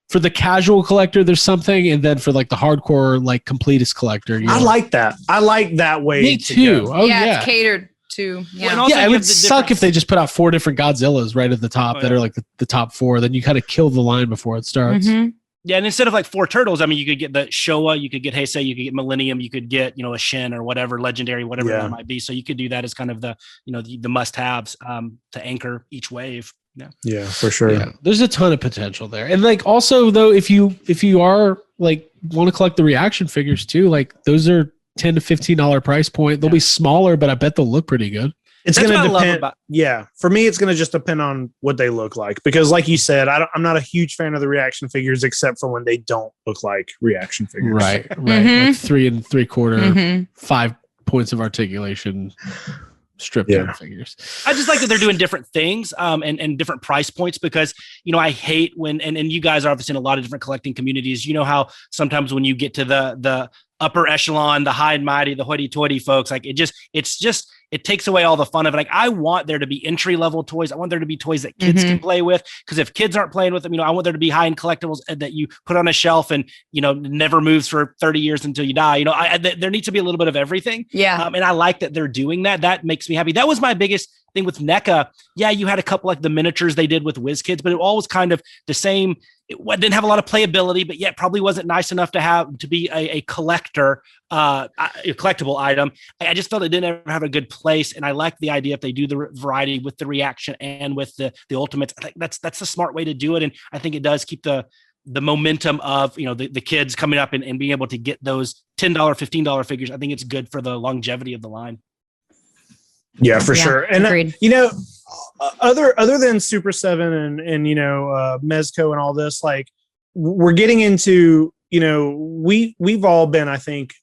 for the casual collector, there's something. And then for the hardcore, completist collector. I like that. I like that way. Me too. Oh, yeah. It's catered to. Yeah. Yeah, it would suck if they just put out 4 different Godzillas right at the top that are the top 4. Then you kind of kill the line before it starts. Mm-hmm. Yeah, and instead of 4 turtles, I mean, you could get the Showa, you could get Heisei, you could get Millennium, you could get a Shin or whatever, legendary, whatever that might be. So you could do that as kind of the the must-haves to anchor each wave. Yeah, for sure. Yeah, there's a ton of potential there. And like also though, if you are like want to collect the reaction figures too, like those are $10 to $15 price point. They'll be smaller, but I bet they'll look pretty good. It's going to depend. Yeah, for me, it's going to just depend on what they look like because, like you said, I'm not a huge fan of the reaction figures except for when they don't look like reaction figures. Right. Like 3 3/4, 5 points of articulation. Stripped down figures. I just like that they're doing different things and different price points because, I hate when, and you guys are obviously in a lot of different collecting communities. You know how sometimes when you get to the upper echelon, the high and mighty, the hoity-toity folks, like it takes away all the fun of it. Like I want there to be entry level toys. I want there to be toys that kids can play with. Because if kids aren't playing with them, I want there to be high-end collectibles that you put on a shelf and never moves for 30 years until you die. There needs to be a little bit of everything. Yeah. And I like that they're doing that. That makes me happy. That was my biggest thing with NECA. Yeah, you had a couple like the miniatures they did with WizKids, but it all was kind of the same. It didn't have a lot of playability, but yet probably wasn't nice enough to be a collector, a collectible item. I just felt it didn't ever have a good place. And I like the idea if they do the variety with the reaction and with the ultimates. I think that's a smart way to do it. And I think it does keep the momentum of, the kids coming up and being able to get those $10, $15 figures. I think it's good for the longevity of the line. Yeah, for sure. And agreed. Other than Super 7 and Mezco and all this, like we're getting into, we've all been, I think,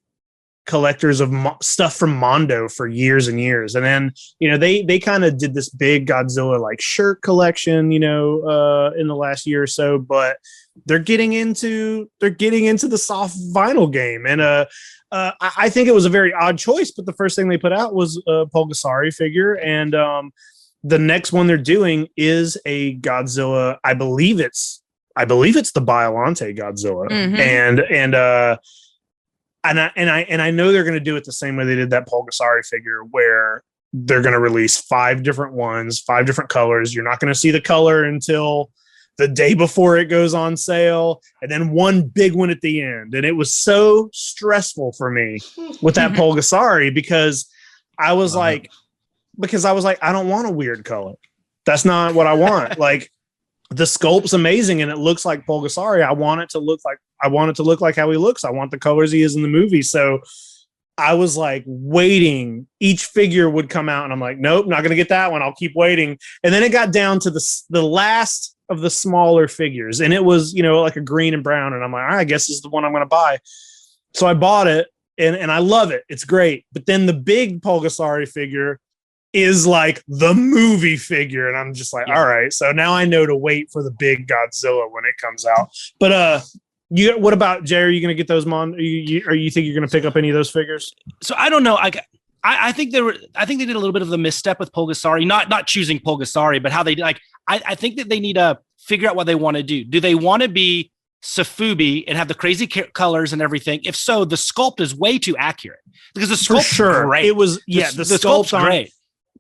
collectors of stuff from Mondo for years and years. And then, they kind of did this big Godzilla like shirt collection, in the last year or so, but they're getting into the soft vinyl game. And, I think it was a very odd choice, but the first thing they put out was a Pulgasari figure. And, the next one they're doing is a Godzilla. I believe it's the Biollante Godzilla. And I know they're going to do it the same way they did that Pulgasari figure, where they're going to release 5 different ones, 5 different colors. You're not going to see the color until the day before it goes on sale, and then one big one at the end. And it was so stressful for me with that Pulgasari because I was like, I don't want a weird color. That's not what I want. Like the sculpt's amazing and it looks like Pulgasari. I want it to look like how he looks. I want the colors he is in the movie. So I was like waiting. Each figure would come out and I'm like, nope, not going to get that one. I'll keep waiting. And then it got down to the last of the smaller figures. And it was, like a green and brown. And I'm like, I guess this is the one I'm going to buy. So I bought it and I love it. It's great. But then the big Pulgasari figure is like the movie figure. And I'm just like, all right. So now I know to wait for the big Godzilla when it comes out. But what about Jay? Are you going to get those you think you're going to pick up any of those figures? So I don't know. I think they did a little bit of the misstep with Pulgasari, not choosing Pulgasari, but how they like. I think that they need to figure out what they want to do. Do they want to be Sofubi and have the crazy colors and everything? If so, the sculpt is way too accurate because the sculpt's great. It was the sculpt's great.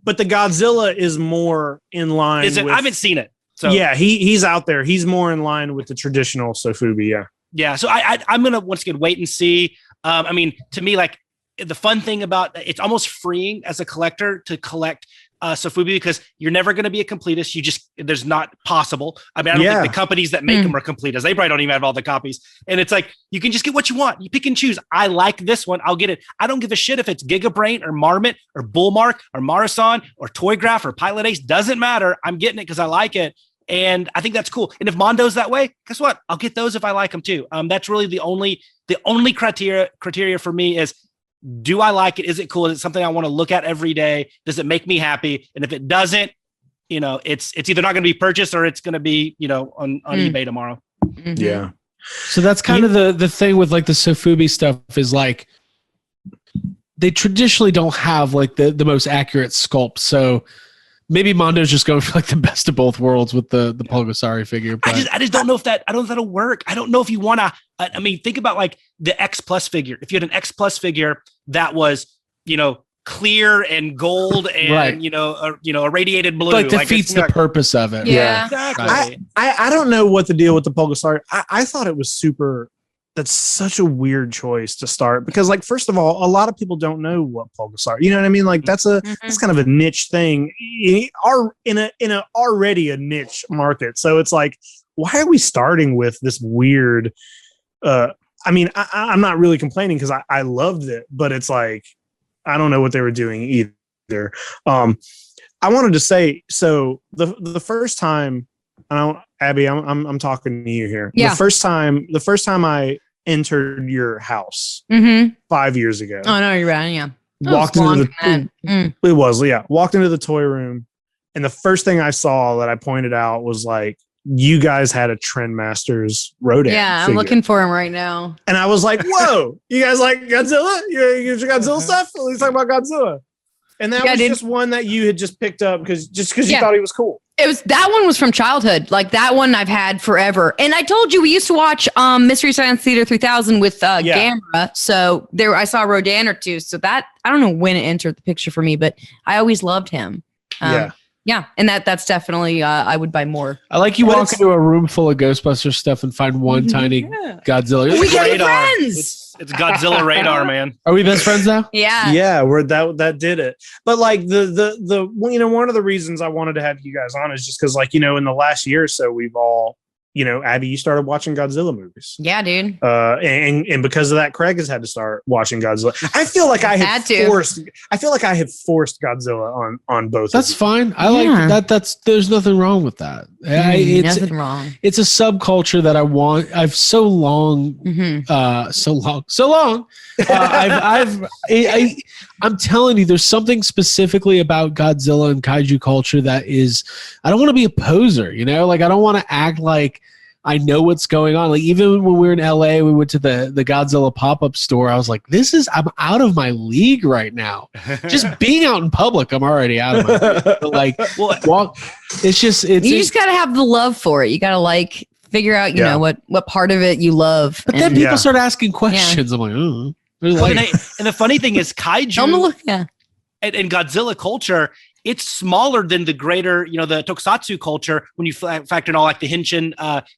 But the Godzilla is more in line. Is it? I haven't seen it. So yeah, he's out there. He's more in line with the traditional Sofubi. Yeah. Yeah. So I'm gonna once again wait and see. To me, like the fun thing about it's almost freeing as a collector to collect Sofubi because you're never going to be a completist. There's not possible. I don't think the companies that make them are completists. They probably don't even have all the copies. And it's like, you can just get what you want. You pick and choose. I like this one. I'll get it. I don't give a shit if it's Gigabrain or Marmot or Bullmark or Marasan or Toygraph or Pilot Ace. Doesn't matter. I'm getting it because I like it. And I think that's cool. And if Mondo's that way, guess what? I'll get those if I like them too. That's really the only criteria for me is, do I like it? Is it cool? Is it something I want to look at every day? Does it make me happy? And if it doesn't, it's either not going to be purchased or it's going to be, on eBay tomorrow. Mm-hmm. Yeah. So that's kind of the thing with like the Sofubi stuff is like, they traditionally don't have like the most accurate sculpt. So maybe Mondo's just going for like the best of both worlds with the Pulgasari figure. But I just don't know if that'll work. I don't know if you want to, think about like the X Plus figure. If you had an X Plus figure that was, clear and gold and, right. Irradiated blue. Like defeats the purpose of it. Yeah. Exactly. I don't know what the deal with the Pulgasari. I thought it was super that's such a weird choice to start because, like, first of all, a lot of people don't know what Polgas are. You know what I mean? Like, that's kind of a niche thing, in a already a niche market. So it's like, why are we starting with this weird? I mean, I'm not really complaining because I loved it, but it's like I don't know what they were doing either. I wanted to say, so the first time, Abby, I'm talking to you here. Yeah. The first time I entered your house 5 years ago. Oh no, you're right. Yeah. Walked into walked into the toy room, and the first thing I saw that I pointed out was like, you guys had a Trendmasters Rodan. Yeah, I'm figure. looking for him right now. And I was like, whoa, you guys like Godzilla? You Godzilla stuff? Let's talk about Godzilla. And that was just one that you had just picked up because you thought he was cool. That one was from childhood. Like that one I've had forever. And I told you we used to watch Mystery Science Theater 3000 with Gamera. So there I saw Rodan or two. So that I don't know when it entered the picture for me, but I always loved him. Yeah, and that's definitely I would buy more. I like you walk into a room full of Ghostbusters stuff and find one tiny Godzilla. We can be friends. It's Godzilla radar, man. Are we best friends now? Yeah. Yeah, that did it. But like the one of the reasons I wanted to have you guys on is just because, like, in the last year or so we've all, Abby, you started watching Godzilla movies. Yeah, dude. And because of that, Craig has had to start watching Godzilla. I feel like I have forced Godzilla on both. That's fine. I like that. There's nothing wrong with that. Nothing wrong. It's a subculture that I want. I've so long. I'm telling you, there's something specifically about Godzilla and Kaiju culture that is. I don't want to be a poser. Like I don't want to act like I know what's going on. Like even when we were in LA, we went to the Godzilla pop-up store. I was like, I'm out of my league right now. Just being out in public, I'm already out of my league. But like, you just got to have the love for it. You got to figure out, what part of it you love. But then people start asking questions. I'm like, oh. And the funny thing is Kaiju and Godzilla culture, it's smaller than the greater, the tokusatsu culture when you factor in all like the Henshin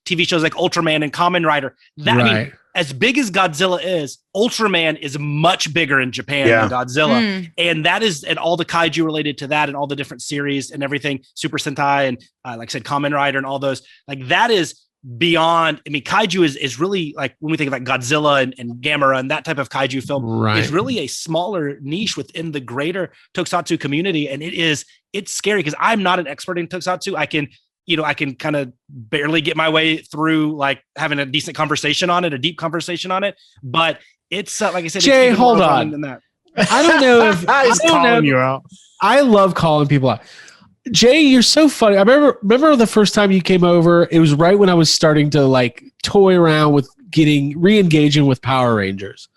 TV shows like Ultraman and Kamen Rider. I mean, as big as Godzilla is, Ultraman is much bigger in Japan than Godzilla. And that is, and all the Kaiju related to that and all the different series and everything, Super Sentai and like I said, Kamen Rider and all those, like that is beyond. I mean, Kaiju is really like when we think about Godzilla and Gamera and that type of Kaiju film is really a smaller niche within the greater tokusatsu community. And it's scary because I'm not an expert in tokusatsu. I can kind of barely get my way through like having a decent conversation on it, a deep conversation on it. But it's like I said, Jay, it's hold on. than that. I don't know if you out. I love calling people out. Jay, you're so funny. I remember the first time you came over. It was right when I was starting to like toy around with re-engaging with Power Rangers.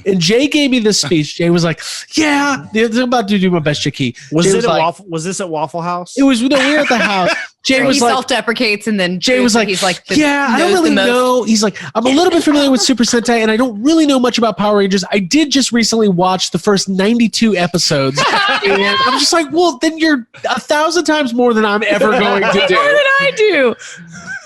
And Jay gave me this speech. Jay was like, "Yeah, I'm about to do my best, Chicky." Was this at Waffle House? It was. No, we were at the house. Jay was he like, self-deprecates, and then Jay was like, he's like, "Yeah, I don't really know." He's like, "I'm a little bit familiar with Super Sentai, and I don't really know much about Power Rangers. I did just recently watch the first 92 episodes." And I'm just like, "Well, then you're 1,000 times more than I'm ever going to do." More than I do.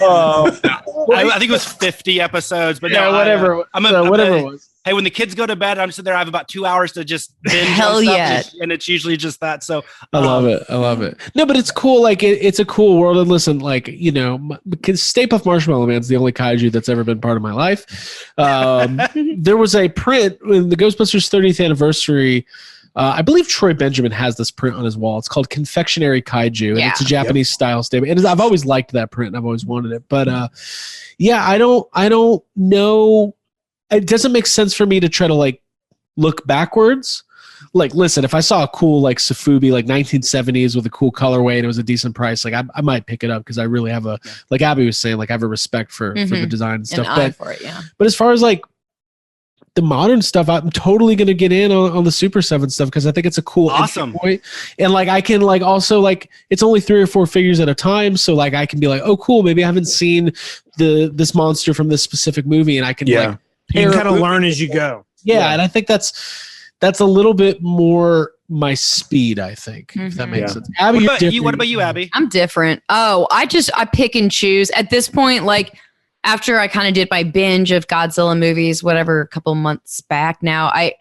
I think it was 50 episodes, but whatever it was. Hey, when the kids go to bed, I'm sitting there. I have about 2 hours to just binge. Hell yeah! And it's usually just that. So I love it. No, but it's cool. Like it's a cool world. And listen, like because Stay Puft Marshmallow Man's the only kaiju that's ever been part of my life. There was a print in the Ghostbusters 30th anniversary. I believe Troy Benjamin has this print on his wall. It's called Confectionery Kaiju, and it's a Japanese style statement. And I've always liked that print, and I've always wanted it. But I don't know. It doesn't make sense for me to try to like look backwards. Like, listen, if I saw a cool like Safubi, like 1970s with a cool colorway and it was a decent price, like I might pick it up because I really have like Abby was saying, like I have a respect for the design and stuff. But as far as like the modern stuff, I'm totally going to get in on the Super 7 stuff because I think it's a cool awesome point. And like I can like also like it's only 3 or 4 figures at a time, so like I can be like, oh cool, maybe I haven't seen this monster from this specific movie, and I can like you can kind of learn as you go. Yeah, and I think that's a little bit more my speed, I think, if that makes sense. Abby, what about you, Abby? I'm different. Oh, I pick and choose at this point. Like, after I kind of did my binge of Godzilla movies, whatever, a couple months back now, I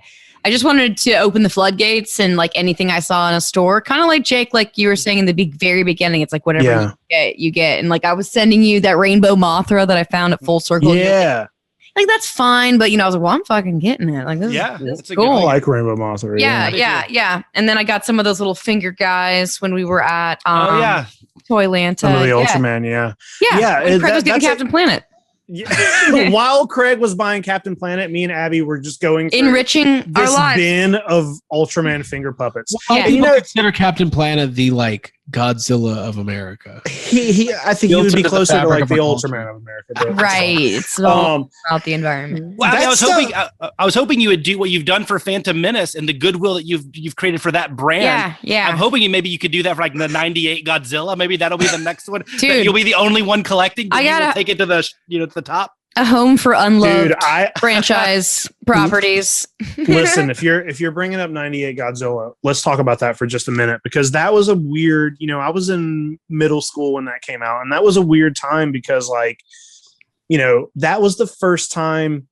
just wanted to open the floodgates and like anything I saw in a store, kind of like Jake, like you were saying in the very beginning, it's like whatever you get. And like I was sending you that rainbow Mothra that I found at Full Circle. Yeah. Like that's fine, but I was like, well, I'm fucking getting it. Like this is cool. I like Rainbow Mothra. Yeah. And then I got some of those little finger guys when we were at Toylanta. Some of the Ultraman, yeah. When Craig was getting Captain Planet. Yeah. While Craig was buying Captain Planet, me and Abby were just going enriching our lives. Bin of Ultraman finger puppets. Well, people consider Captain Planet the like Godzilla of America. I think he would be closer to like the Ultraman of America. Right. It's all about the environment. Well, I was hoping you would do what you've done for Phantom Menace and the goodwill that you've created for that brand. Yeah. I'm hoping maybe you could do that for like the '98 Godzilla. Maybe that'll be the next one. Dude, you'll be the only one collecting. I gotta take it to the to the top. A home for unloved franchise properties. Listen, if you're bringing up '98 Godzilla, let's talk about that for just a minute, because that was a weird. I was in middle school when that came out, and that was a weird time because, like, that was the first time.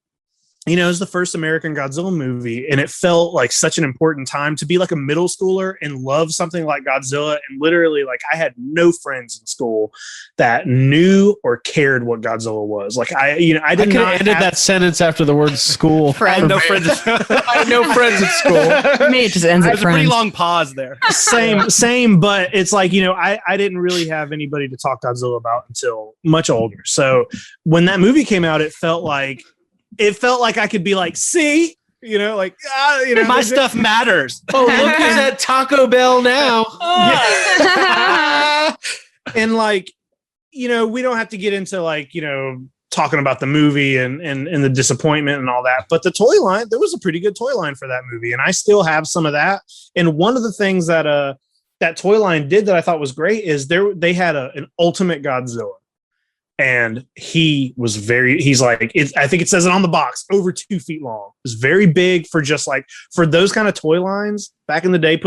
It was the first American Godzilla movie, and it felt like such an important time to be like a middle schooler and love something like Godzilla. And literally, like, I had no friends in school that knew or cared what Godzilla was. Like, I didn't have that sentence after the word school. I had no friends. I had no friends at school. Me, it just ends at friends. There's a pretty long pause there. Same, but it's like, I didn't really have anybody to talk Godzilla about until much older. So when that movie came out, it felt like I could be like, see, my stuff matters. Oh, look who's at Taco Bell now. And like, we don't have to get into like, talking about the movie and the disappointment and all that. But the toy line, there was a pretty good toy line for that movie. And I still have some of that. And one of the things that that toy line did that I thought was great is they had an Ultimate Godzilla. And he's like, I think it says it on the box, over 2 feet long. It's very big for just like, for those kind of toy lines back in the day,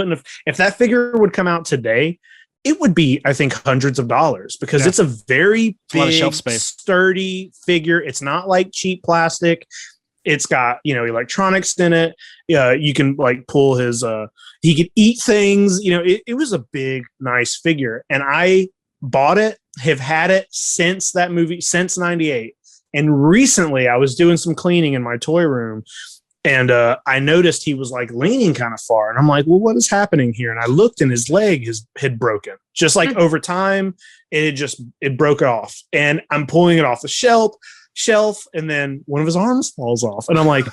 if that figure would come out today, it would be, I think, hundreds of dollars, because it's a very big, a lot of shelf space, sturdy figure. It's not like cheap plastic. It's got, electronics in it. You can like pull his, he can eat things, it was a big, nice figure. And I bought it, have had it since that movie, since '98. And recently I was doing some cleaning in my toy room, and I noticed he was like leaning kind of far. And I'm like, well, what is happening here? And I looked, and his leg had broken. Just like over time, it broke off. And I'm pulling it off the shelf, and then one of his arms falls off. And I'm like,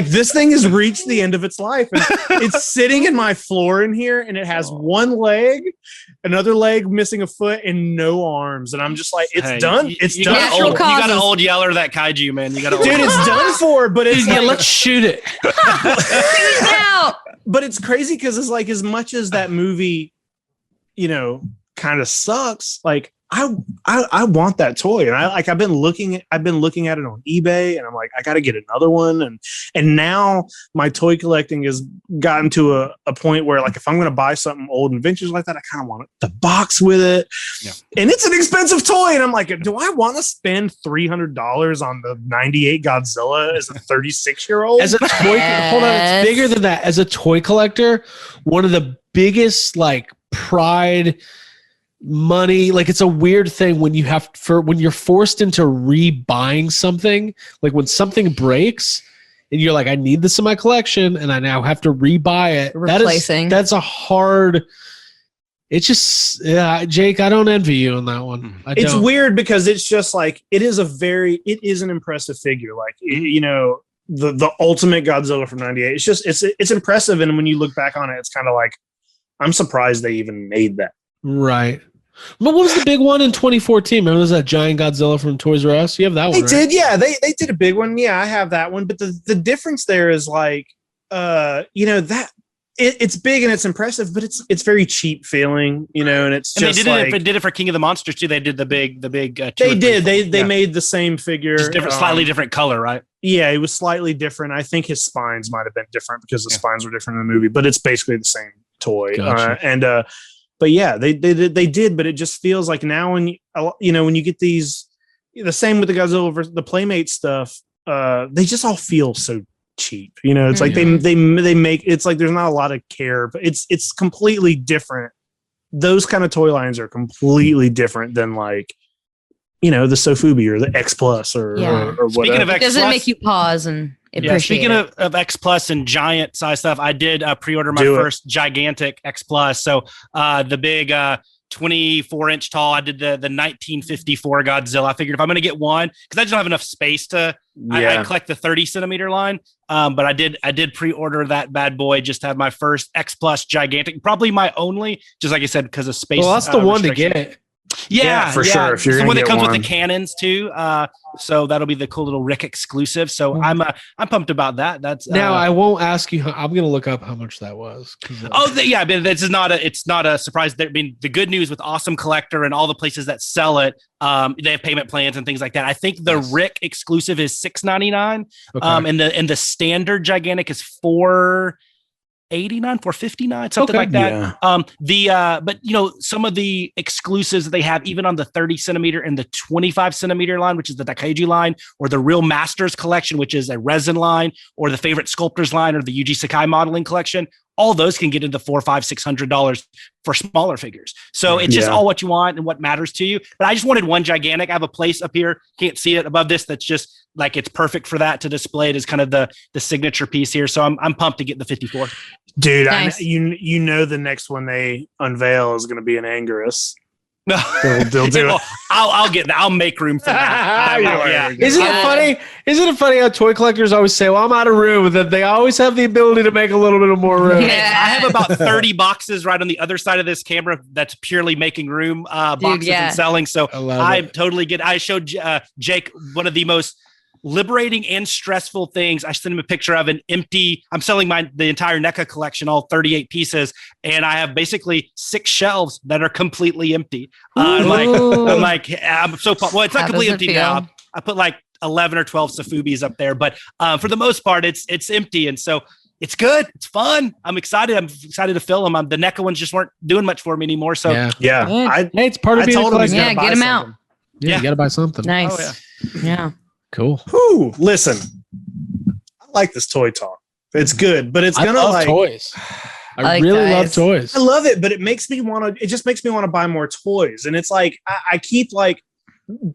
this thing has reached the end of its life, and it's sitting in my floor in here, and it has one leg, another leg missing a foot, and no arms. And I'm just like, it's done. It's done. You got an old yeller that kaiju, man. You got to dude. It's done for, but it's like, let's shoot it. But it's crazy because it's like, as much as that movie, kind of sucks. Like, I want that toy, and I've been looking at it on eBay, and I'm like, I got to get another one, and now my toy collecting has gotten to a point where, like, if I'm going to buy something old and vintage like that, I kind of want the box with it, and it's an expensive toy, and I'm like, do I want to spend $300 on the '98 Godzilla as a 36-year-old? As a toy, hold on, it's bigger than that. As a toy collector, one of the biggest like pride. Money, like, it's a weird thing when when you're forced into rebuying something, like when something breaks and you're like, I need this in my collection and I now have to rebuy it. Replacing. That's a hard. It's just, Jake, I don't envy you on that one. It's weird because it's just like, it is an impressive figure. Like, the Ultimate Godzilla from '98. It's impressive. And when you look back on it, it's kind of like, I'm surprised they even made that. Right. But what was the big one in 2014? Remember, there's that giant Godzilla from Toys R Us? You have that one, right? Did, yeah. They did a big one. Yeah, I have that one. But the difference there is like, that it's big and it's impressive, but it's very cheap feeling, and it's just they did it for King of the Monsters too. They did the big. They did. They made the same figure, just different, slightly different color, right? Yeah, it was slightly different. I think his spines might have been different because the spines were different in the movie, but it's basically the same toy. Gotcha. But yeah, they did, but it just feels like now when you get these, the same with the Godzilla versus the Playmate stuff. They just all feel so cheap. You know, it's like they make it's like there's not a lot of care, but it's completely different. Those kind of toy lines are completely different than like, you know, the Sofubi or the X Plus or whatever. Speaking of X Does it Plus, make you pause and appreciate speaking it? of X Plus and giant size stuff, I did pre-order my first gigantic X Plus. So the big 24-inch tall. I did the 1954 Godzilla. I figured if I'm going to get one, because I just don't have enough space to. I collect the 30 centimeter line, but I did pre-order that bad boy. Just to have my first X Plus gigantic, probably my only. Just like I said, because of space. Well, that's the one to get. Yeah, for sure. If you're it's the one that comes with the cannons too. So that'll be the cool little Rick exclusive. So I'm pumped about that. That's now I won't ask you. I'm going to look up how much that was. I mean, this is it's not a surprise. I mean, the good news with Awesome Collector and all the places that sell it, they have payment plans and things like that. I think the Rick exclusive is $6.99, and the standard gigantic is $4.89, $4.59, something like that. Yeah. But you know, some of the exclusives that they have, even on the 30 centimeter and the 25 centimeter line, which is the Kaiju line, or the Real Masters collection, which is a resin line, or the Favorite Sculptors line, or the Yuji Sakai modeling collection, all those can get into $400, $500, $600 for smaller figures. So it's just all what you want and what matters to you. But I just wanted one gigantic. I have a place up here, can't see it above this, that's just like it's perfect for that to display it as kind of the signature piece here. So I'm pumped to get the 54. Dude, nice. You know the next one they unveil is going to be an Anguirus. No, they'll do it. I'll get that. I'll make room for that. Isn't it funny? Isn't it funny how toy collectors always say, "Well, I'm out of room," that they always have the ability to make a little bit of more room. Yeah. I have about 30 boxes right on the other side of this camera that's purely making room boxes and selling. So I totally get. I showed Jake one of the most liberating and stressful things. I sent him a picture of an empty. I'm selling the entire NECA collection, all 38 pieces, and I have basically 6 shelves that are completely empty. I'm so pumped. Well, it's not completely empty now. I put like 11 or 12 Sofubis up there, but for the most part, it's empty, and so it's good. It's fun. I'm excited. I'm excited to fill them. The NECA ones just weren't doing much for me anymore. So it's part of being a collector. Yeah, get them out. Yeah, you got to buy something. Nice. Oh, yeah. Cool. Whew, listen, I like this toy talk. It's good, but it's gonna like toys. I really love toys. I love it, but it just makes me want to buy more toys. And it's like I keep like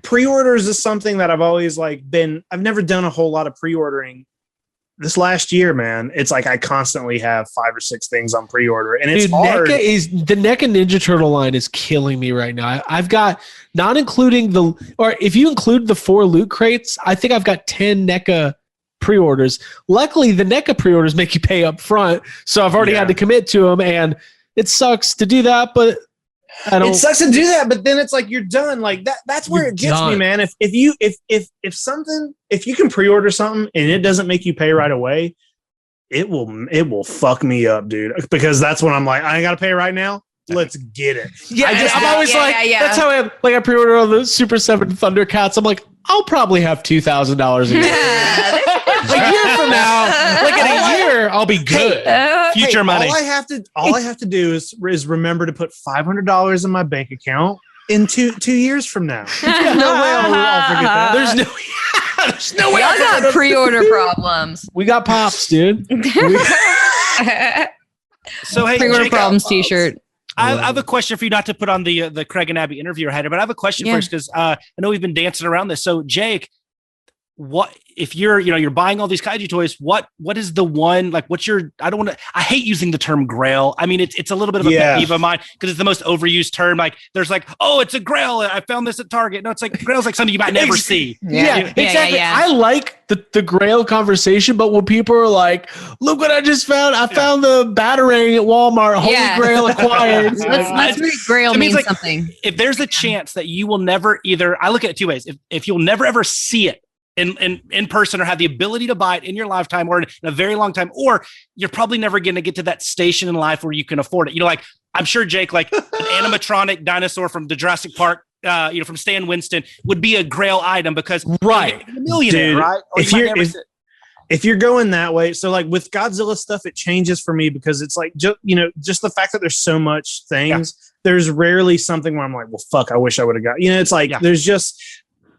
pre-orders is something that I've always like I've never done a whole lot of pre-ordering. This last year, man, it's like I constantly have 5 or 6 things on pre-order, and it's hard. The NECA Ninja Turtle line is killing me right now. I've got, not including if you include the 4 loot crates, I think I've got 10 NECA pre-orders. Luckily, the NECA pre-orders make you pay up front, so I've already had to commit to them, and it sucks to do that, but it sucks to do that, but then it's like you're done. Like that's where it gets me, man. If you can pre-order something and it doesn't make you pay right away, it will fuck me up, dude. Because that's when I'm like, I ain't gotta pay right now. Let's get it. Yeah, I'm always that's how I am. Like I pre-order all the Super 7 Thundercats. I'm like, I'll probably have $2,000 a year. A year from now, like in a year, I'll be good. Future money. All I have to do is remember to put $500 in my bank account in 2 years from now. No way I'll forget that. There's no way. I got pre-order problems. We got pops, dude. So hey, pre-order Jacob, problems T-shirt. I have a question for you, not to put on the Craig and Abby interview or header, but I have a question first because I know we've been dancing around this. So Jake, what if you're buying all these kaiju toys? What is the one, like what's your, I hate using the term grail. I mean, it's a little bit of a pet peeve of mine because it's the most overused term. Like there's like, oh, it's a grail. I found this at Target. No, it's like grail's like something you might never see. Yeah, exactly. I like the grail conversation, but when people are like, look what I just found. I found the Batarang at Walmart. Holy grail acquired. Let's make grail mean like, something. If there's a chance that you will never I look at it 2 ways. If you'll never ever see it in person or have the ability to buy it in your lifetime or in a very long time, or you're probably never going to get to that station in life where you can afford it. Like I'm sure Jake, like an animatronic dinosaur from the Jurassic Park, from Stan Winston would be a grail item because you're a millionaire, dude, right? Or if you're going that way, so like with Godzilla stuff, it changes for me because it's like, just the fact that there's so much things, there's rarely something where I'm like, well, fuck, I wish I would have got, it's like, there's just,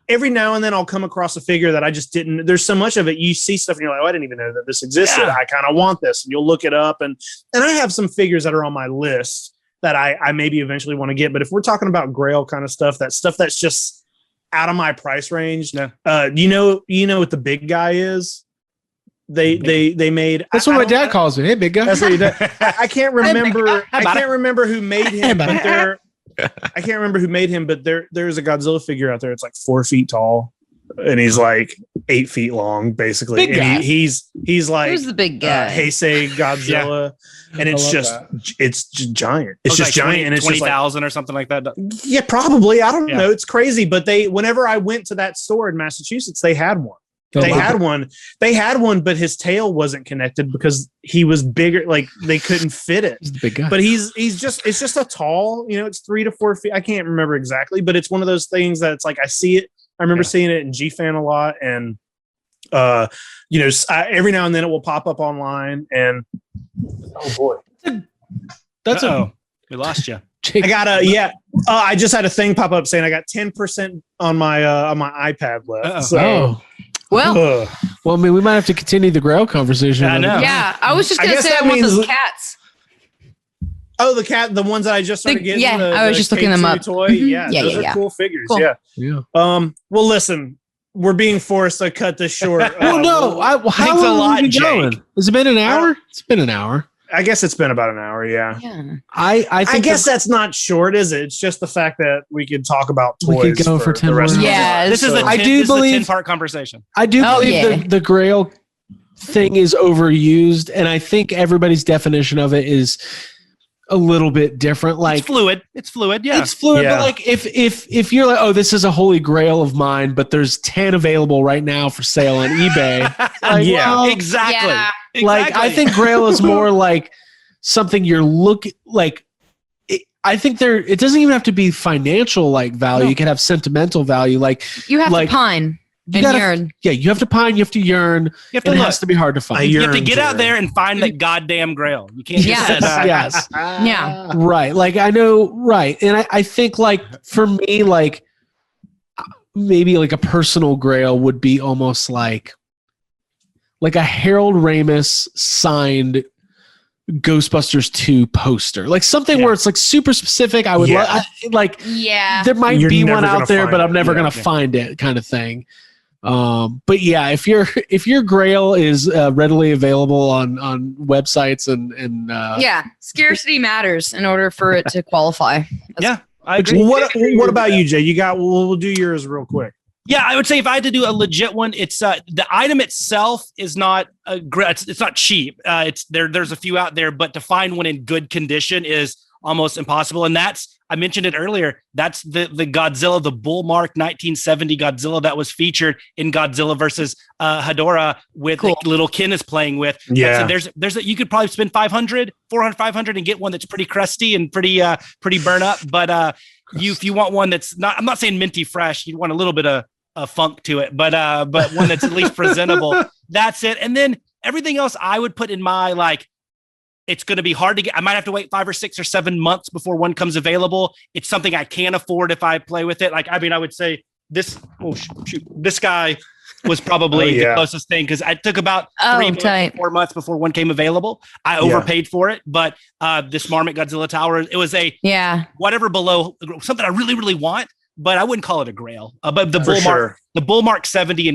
every now and then I'll come across a figure that I just didn't. There's so much of it. You see stuff and you're like, oh, I didn't even know that this existed. I kind of want this, and you'll look it up. And I have some figures that are on my list that I maybe eventually want to get. But if we're talking about Grail kind of stuff that's just out of my price range. You know what the big guy is? They made. That's what my dad calls me. Hey, big guy. That's what he did. I can't remember. I can't remember who made him. But I can't remember who made him. But there's a Godzilla figure out there. It's like 4 feet tall, and he's like 8 feet long, basically. Big guy. He's like, who's the big guy? Heisei Godzilla, and it's just giant. It's just like giant, and it's 20,000 or something like that. Yeah, probably. I don't know. It's crazy, but whenever I went to that store in Massachusetts, they had one. They had one, but his tail wasn't connected because he was bigger. Like they couldn't fit it. He's the big guy. But it's just a tall, it's 3 to 4 feet. I can't remember exactly, but it's one of those things that it's like, I see it. I remember seeing it in G-Fan a lot. And, every now and then it will pop up online and oh boy, we lost you. I got I just had a thing pop up saying I got 10% on my iPad left. So. Well, I mean, we might have to continue the Grail conversation. I know. Yeah, I was just going to say I want those cats. Oh, the ones that I just started getting. Yeah, I was just looking them up. Toy. Yeah, those are cool figures. Cool. Yeah. Well, listen, we're being forced to cut this short. How long have we been going? Has it been an hour? It's been an hour. I guess it's been about an hour. Yeah. I guess that's not short, is it? It's just the fact that we could talk about toys. We could go for 10 minutes. Yeah, this is a 10-part conversation. I do believe the Grail thing is overused, and I think everybody's definition of it is a little bit different. Like it's fluid. Yeah, it's fluid. But like if you're like, oh, this is a holy Grail of mine, but there's 10 available right now for sale on eBay. Exactly. Yeah. Like I think Grail is more like something you're looking like. I think it doesn't even have to be financial like value. No. You can have sentimental value. Like you have to pine. And yearn. Yeah, you have to pine. You have to yearn. It has to be hard to find. You have to get out there and find that goddamn Grail. You can't just say that. Yes. Yeah. Right. Like I know. Right. And I think like for me, like maybe like a personal Grail would be almost like a Harold Ramis signed Ghostbusters 2 poster, like something where it's like super specific. I would there might be one out there, but I'm never going to find it kind of thing. But yeah, if your Grail is readily available on websites and scarcity matters in order for it to qualify. I agree. Well, what about you, Jay? We'll do yours real quick. Yeah, I would say if I had to do a legit one, it's the item itself is not it's not cheap. There's a few out there, but to find one in good condition is almost impossible. And I mentioned it earlier. That's the Godzilla, the Bullmark 1970 Godzilla that was featured in Godzilla versus Hedorah with little Ken is playing with. Yeah. There's you could probably spend 500 and get one that's pretty crusty and pretty burn up. But if you want one that's not, I'm not saying minty fresh, you want a little bit of funk to it, but one that's at least presentable. That's it. And then everything else I would put in my, like, it's going to be hard to get. I might have to wait 5 or 6 or 7 months before one comes available. It's something I can't afford if I play with it. Like, I mean, I would say this guy was probably the closest thing, because I took about 4 months before one came available. I overpaid for it, but this Marmot Godzilla Tower, it was a whatever below something I really, really want, but I wouldn't call it a Grail. But the Bullmark 70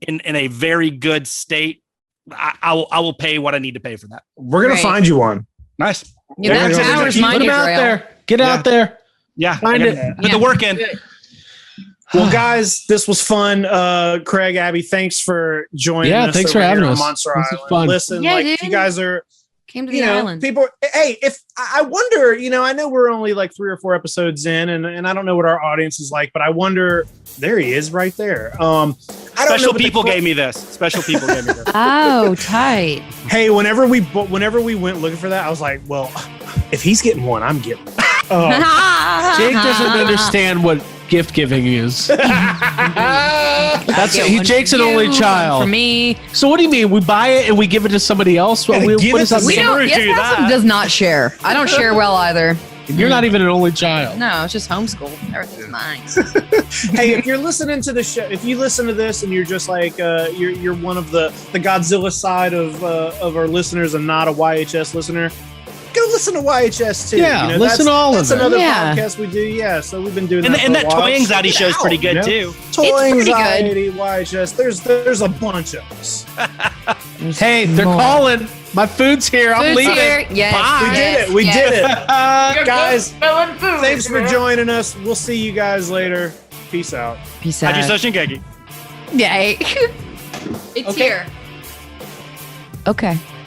in a very good state, I will pay what I need to pay for that. We're gonna find you one. Nice. Yeah, that tower's mine. Put them out there. Get out there. Yeah, find it. Put the work in. Well, guys, this was fun. Craig, Abby, thanks for joining us. Yeah, thanks for having us. Monster This Island. is fun. Listen, like you guys are came to the island. People, hey, if I wonder, I know we're only like 3 or 4 episodes in, and I don't know what our audience is like, but I wonder. There he is, right there. Special people gave me this. Oh, tight. Hey, whenever we went looking for that, I was like, well, if he's getting one, I'm getting one. Jake doesn't understand what gift giving is. Jake's an only child. For me. So what do you mean? We buy it and we give it to somebody else? What does that mean? Yes, does not share. I don't share well either. And you're not even an only child. No, it's just homeschool. Everything's mine. Hey, if you're listening to the show, if you listen to this and you're just like you're one of the Godzilla side of our listeners and not a YHS listener, go listen to YHS too. Yeah, listen to all of them. That's another podcast we do. Yeah, so we've been doing that. And that toy anxiety show is pretty good too. Toy anxiety, YHS. There's a bunch of us. Hey, they're calling. My food's here. I'm leaving. Here. Yes, Bye. We did it. Guys, Food. thanks for joining us. We'll see you guys later. Peace out. Peace out. Kaiju Social Geki. Yay. It's here. Okay.